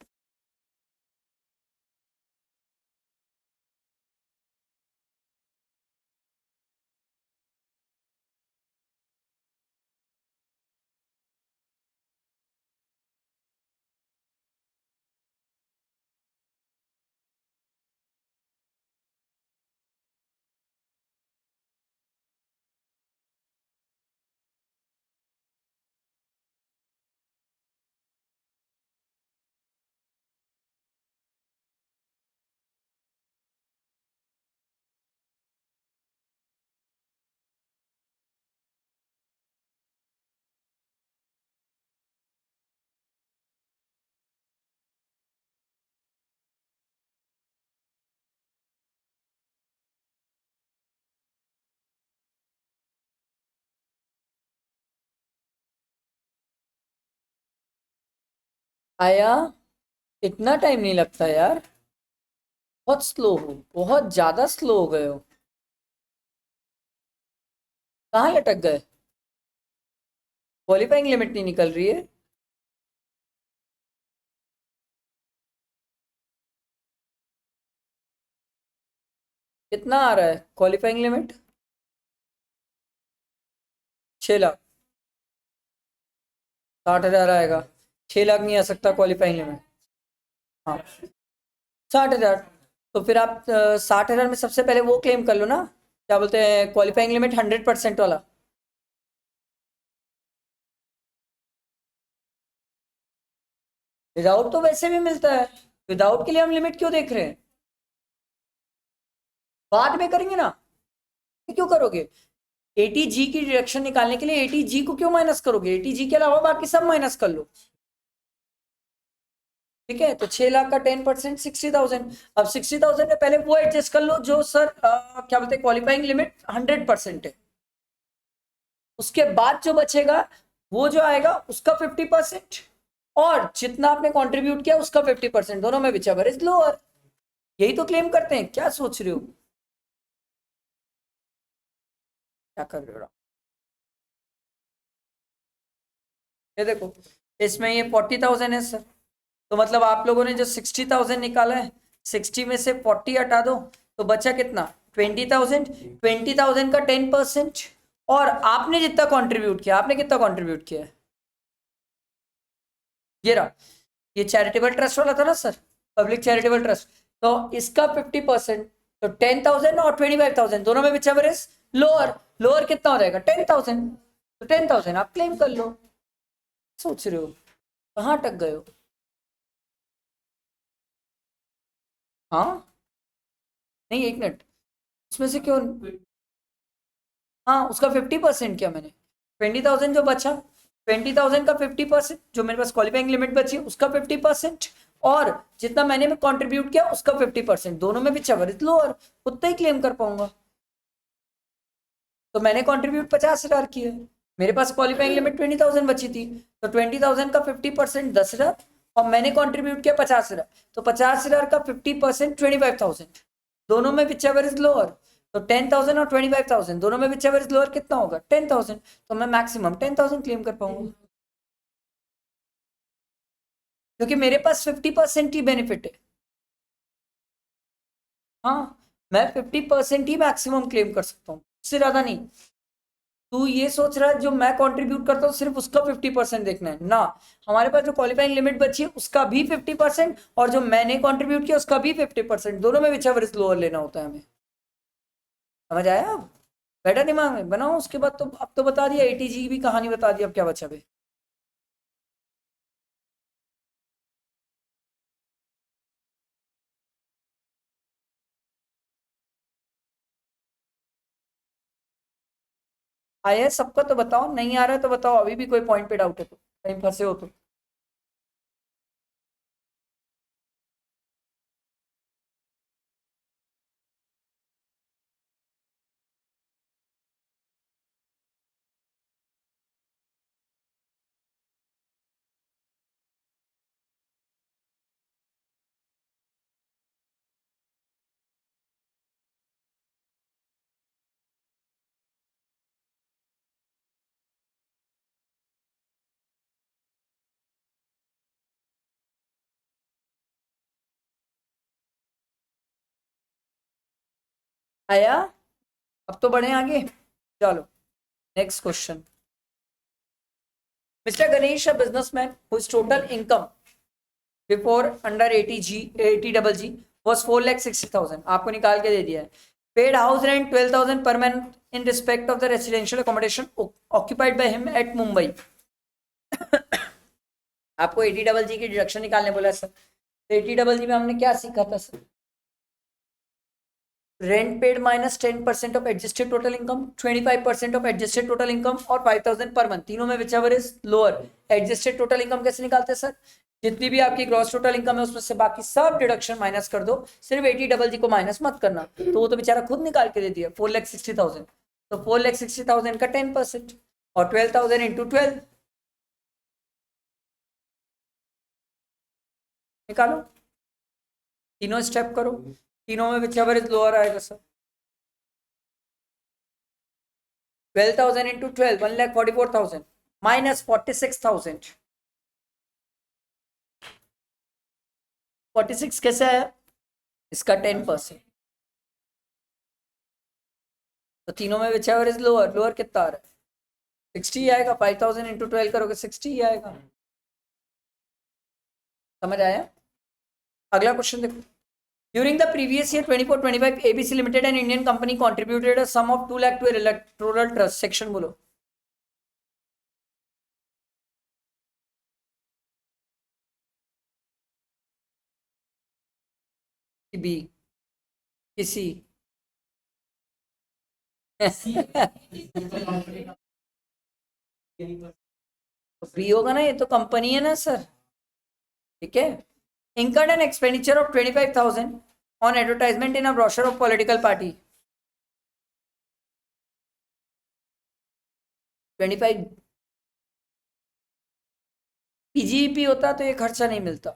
आया, इतना टाइम नहीं लगता यार, बहुत स्लो हो, बहुत ज्यादा स्लो हो गए हो। कहाँ लटक गए? क्वालिफाइंग लिमिट नहीं निकल रही है। कितना आ रहा है क्वालिफाइंग लिमिट? 6 लाख। 60,000 आएगा। 6 लाख नहीं आ सकता क्वालिफाइंग लिमिट। हाँ, 60,000। तो फिर आप 60,000 में सबसे पहले वो क्लेम कर लो ना, क्या बोलते हैं, क्वालिफाइंग लिमिट 100% वाला। विदाउट तो वैसे भी मिलता है, विदाउट के लिए हम लिमिट क्यों देख रहे हैं? बाद में करेंगे ना, क्यों करोगे? एटीजी की डिडक्शन निकालने के लिए एटीजी को क्यों माइनस करोगे? एटीजी के अलावा बाकी सब माइनस कर लो। ठीक है, तो 6 लाख का 10% 60,000। अब 60,000 में पहले वो एडजस्ट कर लो जो सर क्या बोलते हैं, क्वालिफाइंग लिमिट 100% है। उसके बाद जो बचेगा वो जो आएगा उसका 50%, और जितना आपने कंट्रीब्यूट किया उसका 50%, दोनों में विच एवर इज लोअर। यही तो क्लेम करते हैं, क्या सोच रहे हो? क्या कर रहे हो? ये देखो, इसमें ये 40,000 है सर, तो मतलब आप लोगों ने जो 60,000 निकाला है, 60 में से 40 हटा दो तो बचा कितना? 20,000। 20,000 का 10%, और आपने जितना कंट्रीब्यूट किया, आपने कितना कंट्रीब्यूट किया है? ये रहा, ये चैरिटेबल ट्रस्ट वाला था ना सर, पब्लिक चैरिटेबल ट्रस्ट, तो इसका 50%, तो 10,000 और 25,000 दोनों में which ever is lower, lower कितना हो जाएगा? 10,000। तो 10,000 आप क्लेम कर लो। सोच रहे हो कहाँ अटक गए हो? हाँ नहीं, एक मिनट, उसमें से क्यों? हाँ, उसका 50% किया मैंने। 20,000 जो बचा, 20,000 का 50%, जो मेरे पास क्वालिफाइंग लिमिट बची उसका 50%, और जितना मैंने में कंट्रीब्यूट किया उसका 50%, दोनों में भी चवर इज लोअर, उतना ही क्लेम कर पाऊंगा। तो मैंने कंट्रीब्यूट 50,000 किया, मेरे पास क्वालिफाइंग लिमिट 20,000 बची थी, तो 20,000 का 50% 10,000, और मैंने कंट्रीब्यूट किया 50,000, तो 50,000 का 50% 25,000, दोनों में विच एवर इज लोअर। तो 10,000 और 25,000 दोनों में विच एवर इज लोअर कितना होगा? 10,000, तो मैं मैक्सिमम 10,000 क्लेम कर पाऊंगा, क्योंकि मेरे पास 50% ही बेनिफिट है। हाँ, मैं 50% ही मैक्सिमम क्लेम कर सकता हूँ, उससे ज्यादा नहीं। तू ये सोच रहा है जो मैं कंट्रीब्यूट करता हूँ सिर्फ उसका 50% देखना है ना, हमारे पास जो क्वालिफाइंग लिमिट बची है उसका भी 50%, और जो मैंने कंट्रीब्यूट किया उसका भी 50%, दोनों में विच एवर इज लोअर लेना होता है हमें। समझ आया? अब बैठा दिमाग में बनाओ, उसके बाद तो अब तो बता दिया, एटीजी की भी कहानी बता दी, अब क्या बचा भाई? आया है सबका तो बताओ, नहीं आ रहा है तो बताओ, अभी भी कोई पॉइंट पे डाउट है तो, कहीं फंसे हो तो। आया? अब तो बढ़े आगे, चलो next question. Mister Ganesh, a businessman whose total income before under 80 was 4,60,000, आपको निकाल के दे दिया है। Paid house rent 12,000 per month in respect of the residential accommodation occupied by him at Mumbai। आपको 80 की डिडक्शन निकालने बोला सर, तो 80 में हमने क्या सीखा था sir? Rent paid minus 10% of adjusted total income, 25% of adjusted total income, और 5,000 पर मंथ, तीनों में which ever is lower. Adjusted total income कैसे निकालते हैं सर? जितनी भी आपकी ग्रॉस टोटल इनकम है उसमें से बाकी सब डिडक्शन माइनस कर दो, सिर्फ 80 को माइनस मत करना, तो वो तो बेचारा खुद निकाल के दे दिया 4,60,000, तो 4,60,000 का 10%, और 12,000 इंटू 12 निकालो, तीनों स्टेप करो, तीनों में विच एवर इज लोअर आएगा सर। 12,000 into 12, 1,44,000 minus 46,000। 46 कैसे आया? इसका 10%, तो तीनों में which ever is lower, lower कितना आ रहा है? 60 आएगा, 5,000 इंटू 12 करोगे 60 ही आएगा। समझ आया? अगला क्वेश्चन देखो। During the previous year 24-25, ABC Limited, an Indian company, contributed a sum of 2 lakh to a electoral trust। Section बोलो। बी, किसी बी होगा ना, ये तो कंपनी है ना सर, ठीक है। Incurred an expenditure of 25,000 on advertisement in a brochure of political party। 25 PGP होता तो ये खर्चा नहीं मिलता,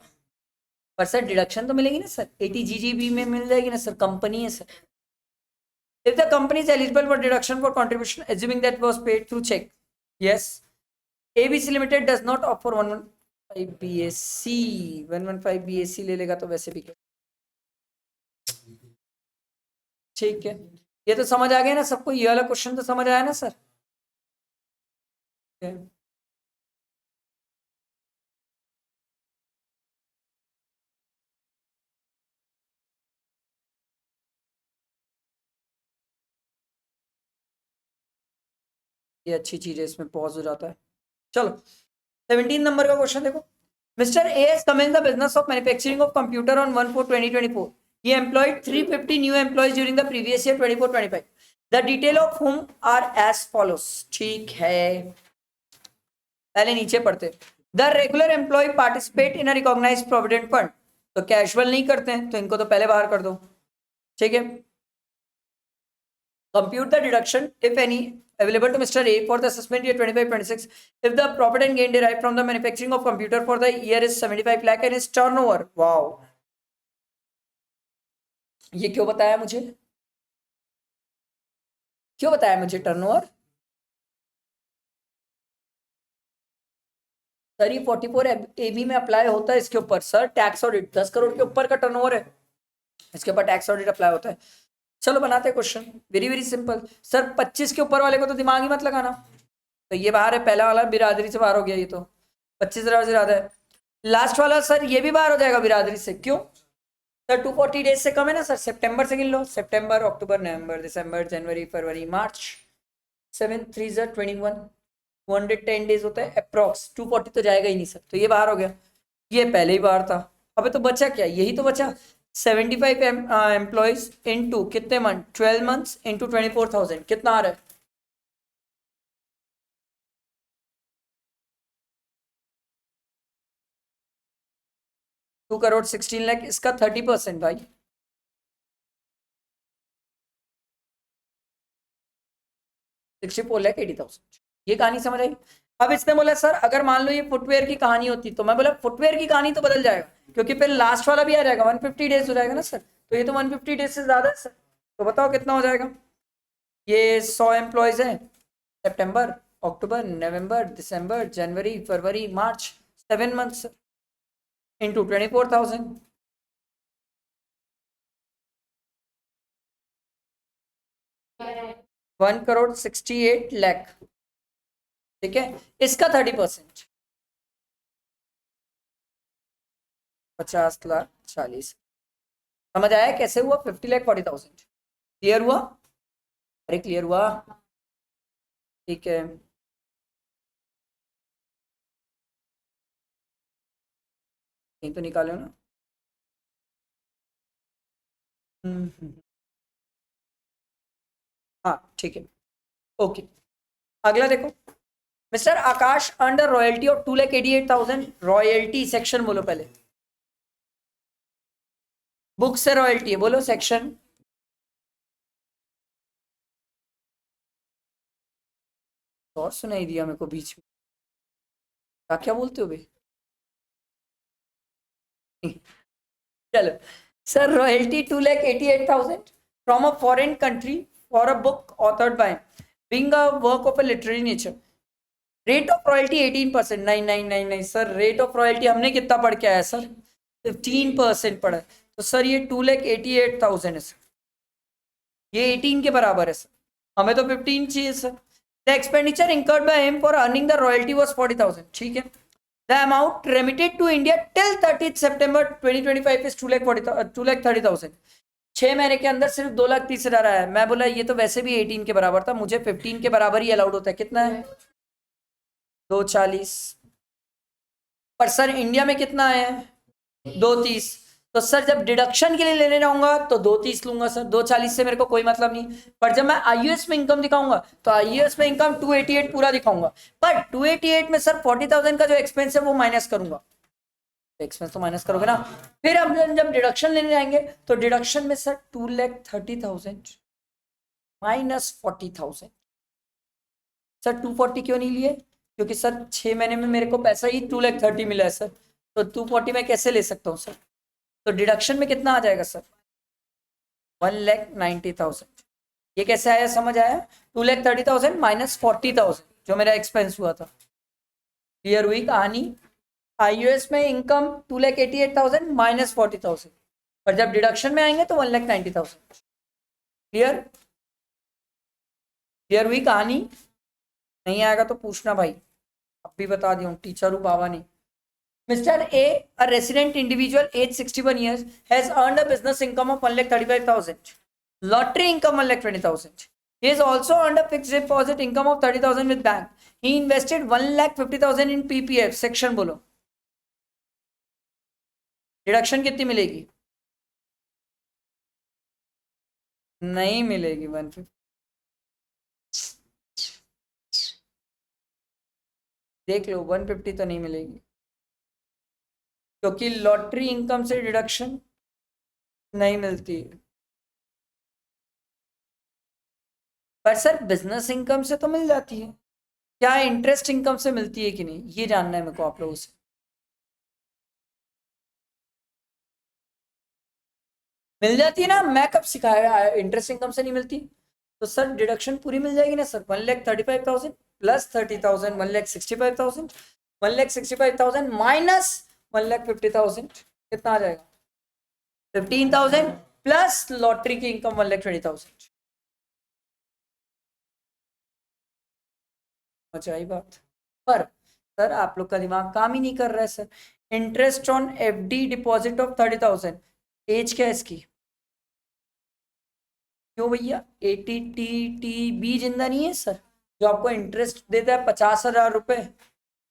पर सर डिडक्शन तो मिलेगी ना सर, 80 जीजीबी में मिल जाएगी ना सर, कंपनी है sir. If the company is eligible for deduction for contribution, assuming that was paid through check, yes. ABC Limited does not offer 115 BSc. 115 BSc ले लेगा तो वैसे भी क्या, ठीक है। ये तो समझ आ गया ना सबको, ये वाला क्वेश्चन तो समझ आया ना सर। ये अच्छी चीज है, इसमें पॉज हो जाता है। चलो 17 नंबर का क्वेश्चन देखो। Mister A has commenced the business of manufacturing of computer on 1/4/2024. He employed 350 new employees during the previous year 24-25. The detail of whom are as follows. ठीक है, पहले नीचे पढ़ते। The regular employ participate in a recognised provident fund, तो casual नहीं करते हैं तो इनको तो पहले बाहर कर दो, ठीक है। Compute the deduction, if any, available to Mr. A for the assessment year 25-26. If the profit and gain derived from the manufacturing of computer for the year is 75 lakh and his turnover, wow, ये क्यों बताया मुझे, क्यों बताया मुझे turnover? Sir ये 44 AB में apply होता है इसके ऊपर सर, टैक्स ऑडिट 10 करोड़ के ऊपर का टर्नओवर है, इसके ऊपर टैक्स ऑडिट अप्लाई होता है। चलो बनाते हैं question, very very simple. Sir 25 के ऊपर वाले को तो दिमाग ही मत लगाना, तो ये बाहर है, पहला वाला बिरादरी से बाहर हो गया, ये तो 25 से ज्यादा है। लास्ट वाला सर ये भी बाहर हो जाएगा बिरादरी से, क्यों सर? 240 डेज से कम है ना सर, सितंबर से गिन लो, सितंबर, अक्टूबर, नवंबर, दिसंबर, जनवरी, फरवरी, मार्च, 7 3 21, 210 डेज होता है अप्रॉक्स, 240 तो जाएगा ही नहीं सर, तो ये बाहर हो गया, ये पहले ही बाहर था। अबे तो बचा क्या, यही तो बचा, 75 एम्प्लॉइज इनटू कितने मंथ, 12 मंथ्स इनटू 24,000, कितना आ रहा है? टू करोड़ 16 लाख, इसका 30% भाई, $64,80,000। ये कहानी समझ आई? अब इसने बोला सर अगर मान लो ये फुटवेयर की कहानी होती, तो मैं बोला फुटवेयर की कहानी तो बदल जाएगा, क्योंकि फिर लास्ट वाला भी आ जाएगा, 150 डेज हो जाएगा ना सर, तो ये तो 150 डेज से ज्यादा है सर, तो बताओ कितना हो जाएगा? ये 100 एम्प्लॉयज हैं, सितंबर, अक्टूबर, नवंबर, दिसंबर, जनवरी, फरवरी, मार्च, 7 मंथ्स इंटू 24,000, 1,68,00,000, ठीक है। इसका 30%, 50,40,00,000। समझ आया कैसे हुआ? 50,40,000 क्लियर हुआ? अरे क्लियर हुआ, ठीक है। कहीं तो निकालो ना। हाँ ठीक है, ओके। अगला देखो, mister Akash under royalty of 2,88,000, royalty section बोलो पहले, बुक से रॉयल्टी है, बोलो सेक्शन। और सुनाई दिया मेरे को बीच में, क्या बोलते हो भाई? चलो sir, royalty 2,88,000 from a foreign country for a book authored by being a work of a literary nature. Rate of royalty 18%। नहीं नहीं नहीं नहीं सर, रेट ऑफ रॉयल्टी हमने कितना पढ़ के आया सर? 15% पढ़ा है, तो सर ये 2,88,000 है सर, ये 18 के बराबर है सर, हमें तो 15 चाहिए sir. The expenditure incurred by him for earning the royalty was 40,000, ठीक है। The amount remitted to India till 30th September 2025 is 2,30,000। 6 महीने के अंदर सिर्फ 2,30,000 आया है। मैं बोला ये तो वैसे भी 18 के बराबर था, मुझे 15 के बराबर ही अलाउड होता है। कितना है? 240। पर सर इंडिया में कितना आया है? 230। तो सर जब डिडक्शन के लिए लेने जाऊंगा तो 230 लूंगा सर, 240 से मेरे को कोई मतलब नहीं। पर जब मैं आईयूएस में इनकम दिखाऊंगा तो आईयूएस में इनकम 288 पूरा दिखाऊंगा, पर 288 में सर 40,000 का जो एक्सपेंस है वो माइनस करूंगा, एक्सपेंस तो माइनस करोगे ना। फिर हम जब डिडक्शन लेने जाएंगे तो डिडक्शन में सर 2,30,000 माइनस 40,000। सर 240 क्यों नहीं लिए? क्योंकि सर 6 महीने में मेरे को पैसा ही 2,30,000 मिला है सर, तो 240 में कैसे ले सकता हूँ सर? तो डिडक्शन में कितना आ जाएगा सर? 1,90,000। ये कैसे आया, समझ आया? 2,30,000 माइनस 40,000 जो मेरा एक्सपेंस हुआ था। क्लियर हुई कहानी? आईयूएस में इनकम 2,88,000 माइनस 40,000, पर जब डिडक्शन में आएंगे तो 1,90,000। क्लियर? क्लियर हुई कहानी? नहीं आएगा तो पूछना भाई, अब भी बता दिया हूँ, टीचर हूँ बाबा नहीं। Mr. A, a resident individual aged 61 years, has earned a business income of 1,35,000. Lottery income 1,20,000. He has also earned a fixed deposit income of 30,000 with bank. He invested 1,50,000 in PPF. Section बोलो, deduction कितनी मिलेगी? नहीं मिलेगी 150। देख लो 150 तो नहीं मिलेगी, क्योंकि लॉटरी इनकम से डिडक्शन नहीं मिलती है। पर सर बिजनेस इनकम से तो मिल जाती है, क्या इंटरेस्ट इनकम से मिलती है कि नहीं, ये जानना है मेरे को आप लोगों से। मिल जाती है ना, मैं कब सिखाया इंटरेस्ट इनकम से नहीं मिलती? तो सर डिडक्शन पूरी मिल जाएगी ना सर, 1,35,000 प्लस 30,000, 1,65,000, 1,65,000 माइनस 1,50,000, कितना आ जाएगा? 15,000 प्लस लॉटरी की इनकम 1,20,000। अच्छा ही बात। पर सर आप लोग का दिमाग काम ही नहीं कर रहा है sir. Interest on FD deposit of 30,000, age क्या है इसकी? क्यों भैया, ATTTB जिंदा नहीं है सर, जो आपको इंटरेस्ट देता है 50,000 रुपए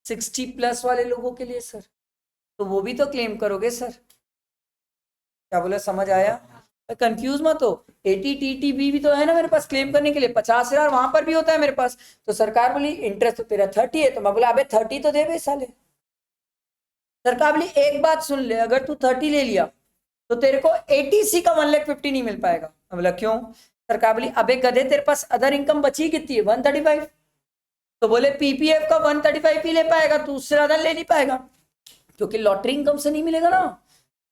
60+ वाले लोगों के लिए सर, तो वो भी तो क्लेम करोगे सर। क्या बोला, समझ आया? कंफ्यूज मत हो, ATTTB भी तो है ना मेरे पास क्लेम करने के लिए, 50,000 वहां पर भी होता है मेरे पास। तो सरकार बोली इंटरेस्ट तो तेरा 30 है, तो मैं बोला अबे 30 तो दे बे साले। सरकार बोली एक बात सुन ले, अगर तू 30 ले लिया तो तेरे को ATC का 1,50,000 नहीं मिल पाएगा। मैं बोला क्यों? सरकार बोली अबे गधे तेरे पास अदर इनकम बची कितनी है, 135। तो बोले PPF का 135 ही ले पाएगा तू, उससे ज्यादा ले नहीं पाएगा, क्योंकि लॉटरी इनकम से नहीं मिलेगा ना,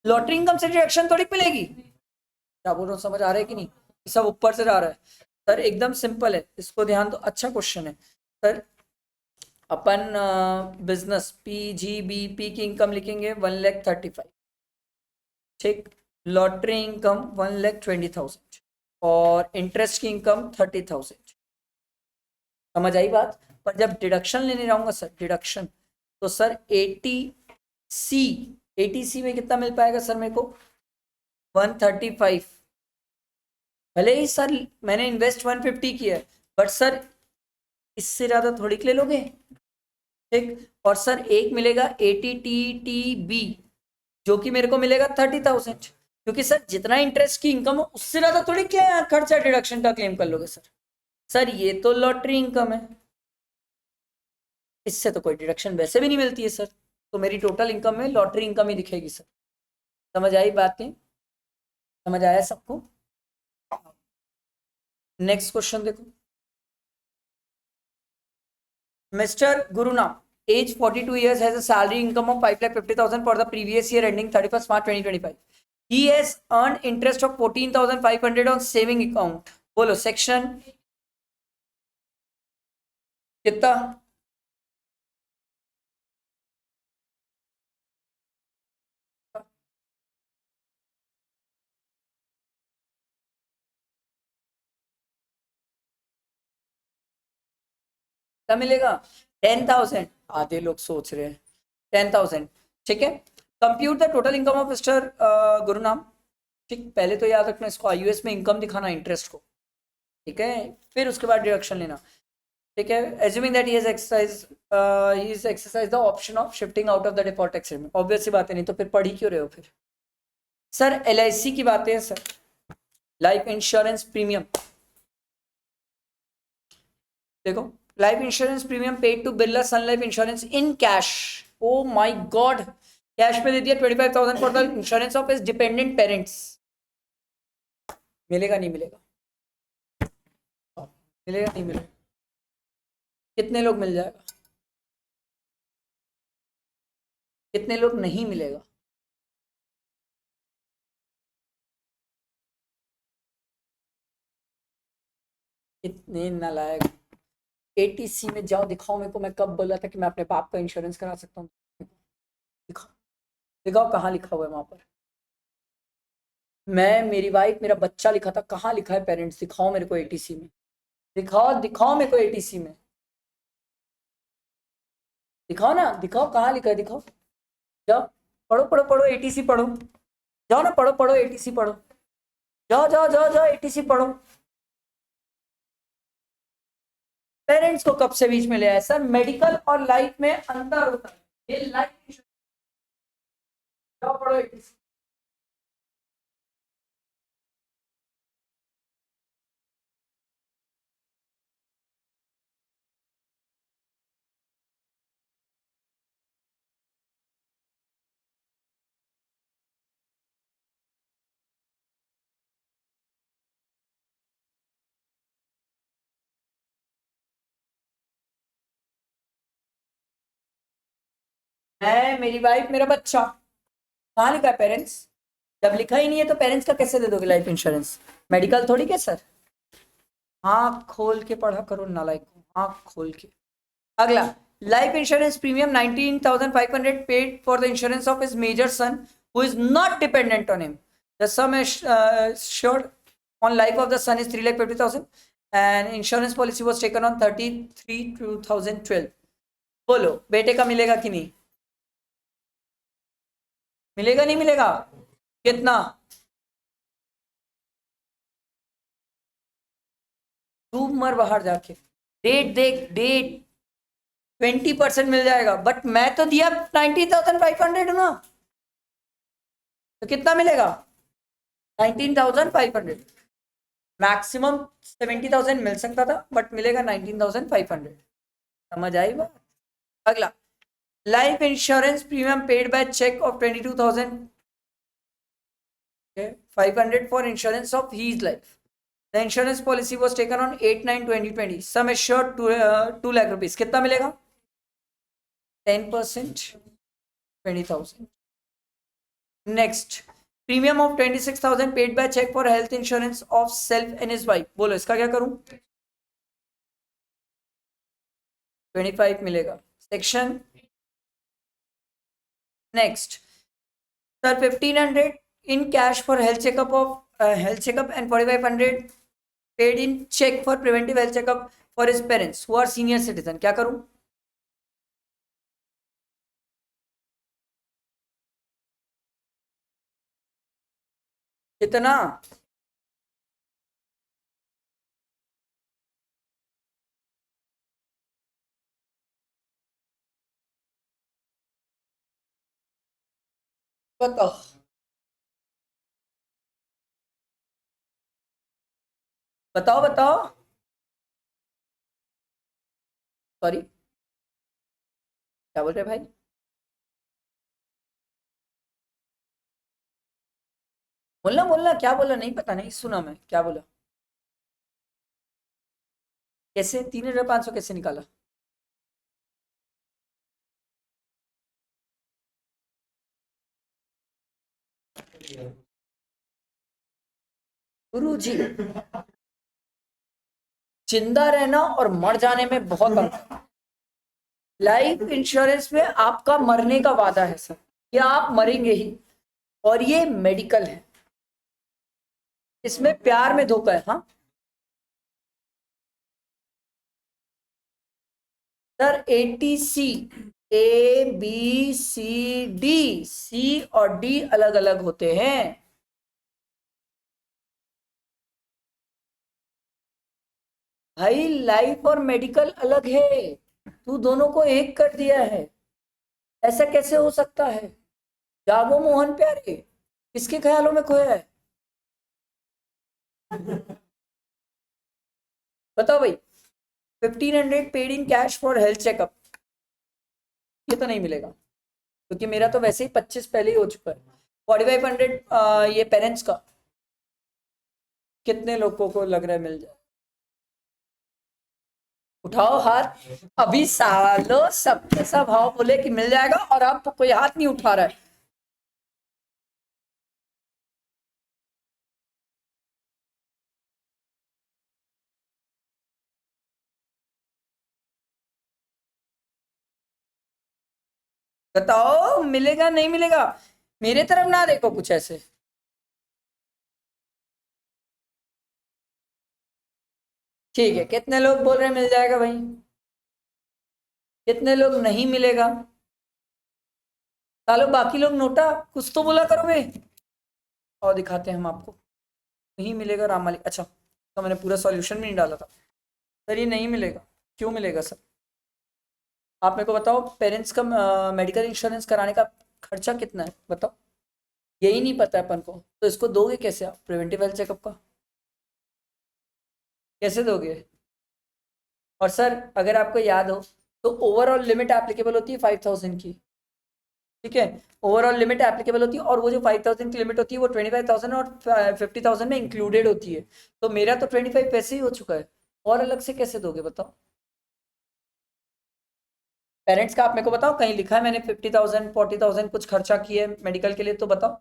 लॉटरी इनकम से डिडक्शन थोड़ी मिलेगी। क्या बोल रहा हूँ, समझ आ रहा है कि नहीं? सब ऊपर से जा रहा है सर, एकदम सिंपल है, इसको ध्यान दो, अच्छा क्वेश्चन है सर। अपन बिजनेस PGBP की इनकम लिखेंगे 1,35,000, ठीक। लॉटरी इनकम 1,20,000 और इंटरेस्ट की इनकम 30,000। समझ आई बात? पर जब डिडक्शन लेने जाऊंगा सर, डिडक्शन, तो सर ATC, ATC में कितना मिल पाएगा सर मेरे को? 135। भले ही सर मैंने इन्वेस्ट 150 किया है, बट सर इससे ज्यादा थोड़ी ले लोगे, ठीक। और सर एक मिलेगा ATTTB, जो कि मेरे को मिलेगा 30,000, क्योंकि सर जितना इंटरेस्ट की इनकम हो उससे ज्यादा थोड़ी क्या खर्चा डिडक्शन का क्लेम कर लोगे सर। सर ये तो लॉटरी इनकम है, इससे तो कोई डिडक्शन वैसे भी नहीं मिलती है सर, तो मेरी टोटल इनकम में लॉटरी इनकम ही दिखेगी सर। समझ आई बातें? समझ आया सबको? नेक्स्ट क्वेश्चन देखो। Mister Gurnam, age 42 years, has a salary income of 5,50,000 for the previous year ending 31st March 2025. He has earned interest of 14,500 on saving account. बोलो सेक्शन कितना? क्या मिलेगा? 10,000। आधे लोग सोच रहे हैं 10,000, ठीक है। Compute the total income of mister Gurnam, ठीक। पहले तो याद रखना इसको आईयूएस में इनकम दिखाना इंटरेस्ट को, ठीक है, फिर उसके बाद डिडक्शन लेना, ठीक है। Assuming that he is exercise the option of shifting out of the default tax rate में, ऑब्वियस सी बात है, नहीं तो फिर पढ़ ही क्यों रहे हो फिर? सर LIC की बातें हैं सर, लाइफ इंश्योरेंस प्रीमियम, देखो life insurance premium paid to Birla Sun Life insurance in cash. Oh my god, cash में दे दिया 25,000 for the insurance of his dependent parents. मिलेगा नहीं मिलेगा? मिलेगा नहीं मिलेगा? कितने लोग मिल जाएगा, कितने लोग नहीं मिलेगा? नहीं नालायक। एटीसी में जाओ, दिखाओ मेरे को, मैं कब बोला था कि मैं अपने बाप का इंश्योरेंस करा सकता हूँ? दिखाओ, दिखाओ कहाँ लिखा हुआ है वहां पर। मैं, मेरी वाइफ, मेरा बच्चा लिखा था, कहाँ लिखा है पेरेंट्स? दिखाओ मेरे को एटीसी में, दिखाओ दिखाओ मेरे को एटीसी में, दिखाओ ना, दिखाओ कहाँ लिखा है, दिखाओ। जाओ पढ़ो पढ़ो पढ़ो, एटीसी पढ़ो, जाओ ना, पढ़ो पढ़ो एटीसी पढ़ो, जाओ जाओ जाओ जाओ एटीसी पढ़ो। पेरेंट्स को कब से बीच में ले आया सर? मेडिकल और लाइफ में अंतर होता है, ये लाइफ इंश्योरेंस। जाओ पढ़ो एटीसी। मैं, मेरी वाइफ, मेरा बच्चा, कहाँ लिखा है पेरेंट्स? जब लिखा ही नहीं है तो पेरेंट्स का कैसे दे दोगे लाइफ इंश्योरेंस? मेडिकल थोड़ी के सर। आँख खोल के पढ़ा करो नालायक को, आँख खोल के। अगला, life insurance premium 19,500 paid for the insurance of his major son who is not dependent on him. The sum assured on life of the son is 3,50,000 and insurance policy was taken on 30/3/2012। बोलो बेटे का मिलेगा कि नहीं मिलेगा? नहीं मिलेगा? कितना? तू मर बाहर जाके, डेट देख, डेट 20% मिल जाएगा, बट मैं तो दिया 19,500 ना, तो कितना मिलेगा? 19,500। मैक्सिमम 70,000 मिल सकता था, बट मिलेगा 19,500। समझ आई बात? अगला, life insurance premium paid by cheque of 22,500 for insurance of his life. The insurance policy was taken on 8/9/2020। Sum assured 2 lakh rupees. कितना मिलेगा? 10%, 20,000। Next, premium of 26,000 paid by cheque for health insurance of self and his wife. बोलो इसका क्या करूं? 25 मिलेगा। Section next, sir 1,500 in cash for health checkup of health checkup and 4,500 paid in check for preventive health checkup for his parents who are senior citizen. क्या करूं? कितना? बताओ बताओ बताओ। सॉरी, क्या बोल रहे भाई? बोलना बोलना, क्या बोला? नहीं पता, नहीं सुना मैं, क्या बोला? कैसे 3,500 कैसे निकाला? गुरु जी, जिंदा रहना और मर जाने में बहुत अंतर है। लाइफ इंश्योरेंस में आपका मरने का वादा है सर, या आप मरेंगे ही, और ये मेडिकल है, इसमें प्यार में धोखा है। हाँ sir, ATC, A B C D, C और डी अलग अलग होते हैं। भाई लाइफ और मेडिकल अलग है, तू दोनों को एक कर दिया है, ऐसा कैसे हो सकता है? जागो मोहन प्यारे, किसके ख्यालों में खोया है? बताओ भाई। 1,500 paid in cash for health checkup, ये तो नहीं मिलेगा क्योंकि मेरा तो वैसे ही 25 पहले ही हो चुका है। 4,500 ये पेरेंट्स का, कितने लोगों को लग रहा है मिल जाए? उठाओ हाथ। अभी सालों सबके सब भाव बोले कि मिल जाएगा और अब कोई हाथ नहीं उठा रहा है। बताओ मिलेगा नहीं मिलेगा? मेरे तरफ ना देखो कुछ ऐसे। ठीक है, कितने लोग बोल रहे हैं मिल जाएगा भाई? कितने लोग नहीं मिलेगा? चलो बाकी लोग नोटा कुछ तो बोला करो बे। और दिखाते हैं हम आपको। नहीं मिलेगा राम मालिक, अच्छा तो मैंने पूरा सॉल्यूशन भी नहीं डाला था। सर ये नहीं मिलेगा। क्यों मिलेगा सर? आप मेरे को बताओ, पेरेंट्स का मेडिकल इंश्योरेंस कराने का खर्चा कितना है बताओ। यही नहीं पता है अपन को, तो इसको दोगे कैसे आप प्रिवेंटिव हेल्थ चेकअप का? कैसे दोगे? और सर अगर आपको याद हो तो ओवरऑल लिमिट एप्लीकेबल होती है 5000 की। ठीक है, ओवरऑल लिमिट एप्लीकेबल होती है, और वो जो 5000 की लिमिट होती है वो 25000 और 50000 में इंक्लूडेड होती है। तो मेरा तो 25 पैसे ही हो चुका है, और अलग से कैसे दोगे बताओ? पेरेंट्स का आप मेरे को बताओ, कहीं लिखा है मैंने 50,000 40,000 कुछ खर्चा किए मेडिकल के लिए, तो बताओ।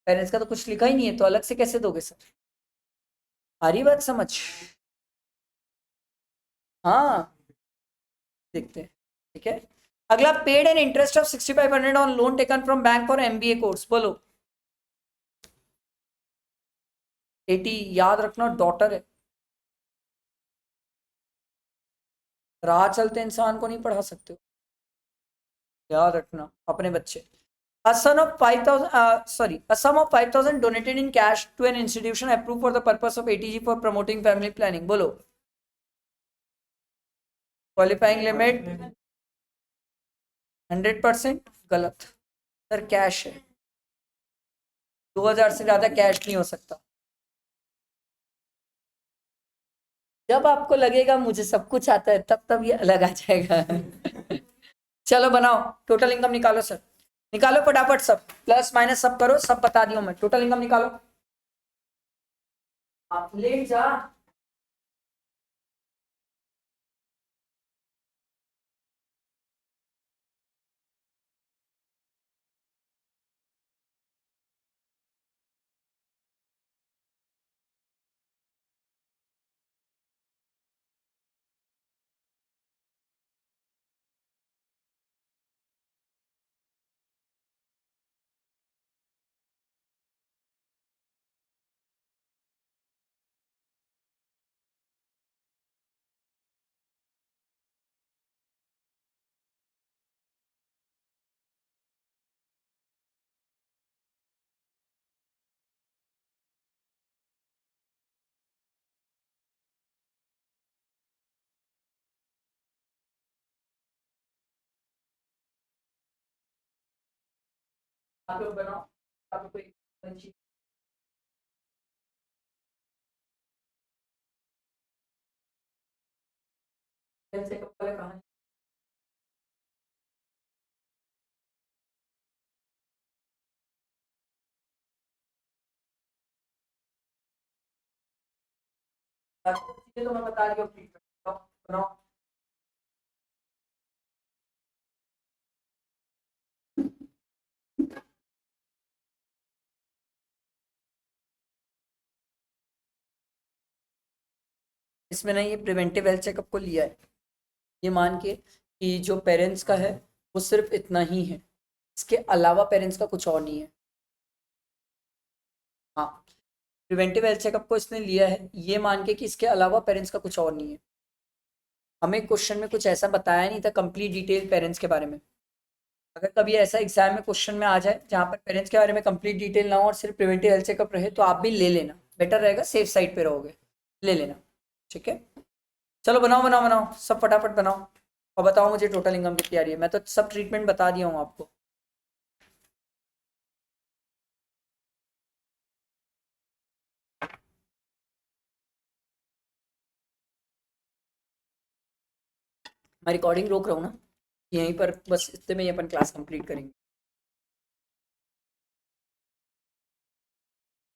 पेरेंट्स का तो कुछ लिखा ही नहीं है, तो अलग से कैसे दोगे सर? आ रही बात समझ? हाँ, देखते हैं। ठीक है, अगला, paid an interest of 6500 on loan taken from bank for MBA course, बोलो। 80, याद रखना डॉटर है। राह चलते इंसान को नहीं पढ़ा सकते हो, याद रखना अपने बच्चे। A sum of 5,000, a sum of 5,000 donated in cash to an institution approved for the purpose of ATG for promoting family planning, बोलो। क्वालिफाइंग लिमिट 100%, गलत। सर कैश है, 2000 से ज्यादा कैश नहीं हो सकता। जब आपको लगेगा मुझे सब कुछ आता है, तब तब ये अलग आ जाएगा। चलो बनाओ, टोटल इनकम निकालो सर, निकालो फटाफट, सब प्लस माइनस सब करो, सब बता दियो मैं, टोटल इनकम निकालो। आप लेट जा। आप लोग बनाओ, आप लोग कोई चेकअप वाले कहाँ? चीजें तो मैं बता रही हूँ, बनाओ बनाओ। इसमें ना ये प्रिवेंटिव हेल्थ चेकअप को लिया है, ये मान के कि जो पेरेंट्स का है वो सिर्फ इतना ही है, इसके अलावा पेरेंट्स का कुछ और नहीं है। हाँ, प्रिवेंटिव हेल्थ चेकअप को इसने लिया है ये मान के कि इसके अलावा पेरेंट्स का कुछ और नहीं है। हमें क्वेश्चन में कुछ ऐसा बताया नहीं था कंप्लीट डिटेल पेरेंट्स के बारे में। अगर कभी ऐसा एग्जाम में क्वेश्चन में आ जाए जहाँ पर पेरेंट्स के बारे में कंप्लीट डिटेल ना हो और सिर्फ प्रिवेंटिव हेल्थ चेकअप रहे, तो आप भी ले लेना, बेटर रहेगा, सेफ साइड पे रहोगे, ले लेना। ठीक है, चलो बनाओ बनाओ बनाओ, सब फटाफट बनाओ, और बताओ मुझे टोटल इनकम कितनी आ रही है। मैं तो सब ट्रीटमेंट बता दिया हूँ आपको। मैं रिकॉर्डिंग रोक रहा हूँ ना, यहीं पर बस इतने में ही अपन क्लास कंप्लीट करेंगे।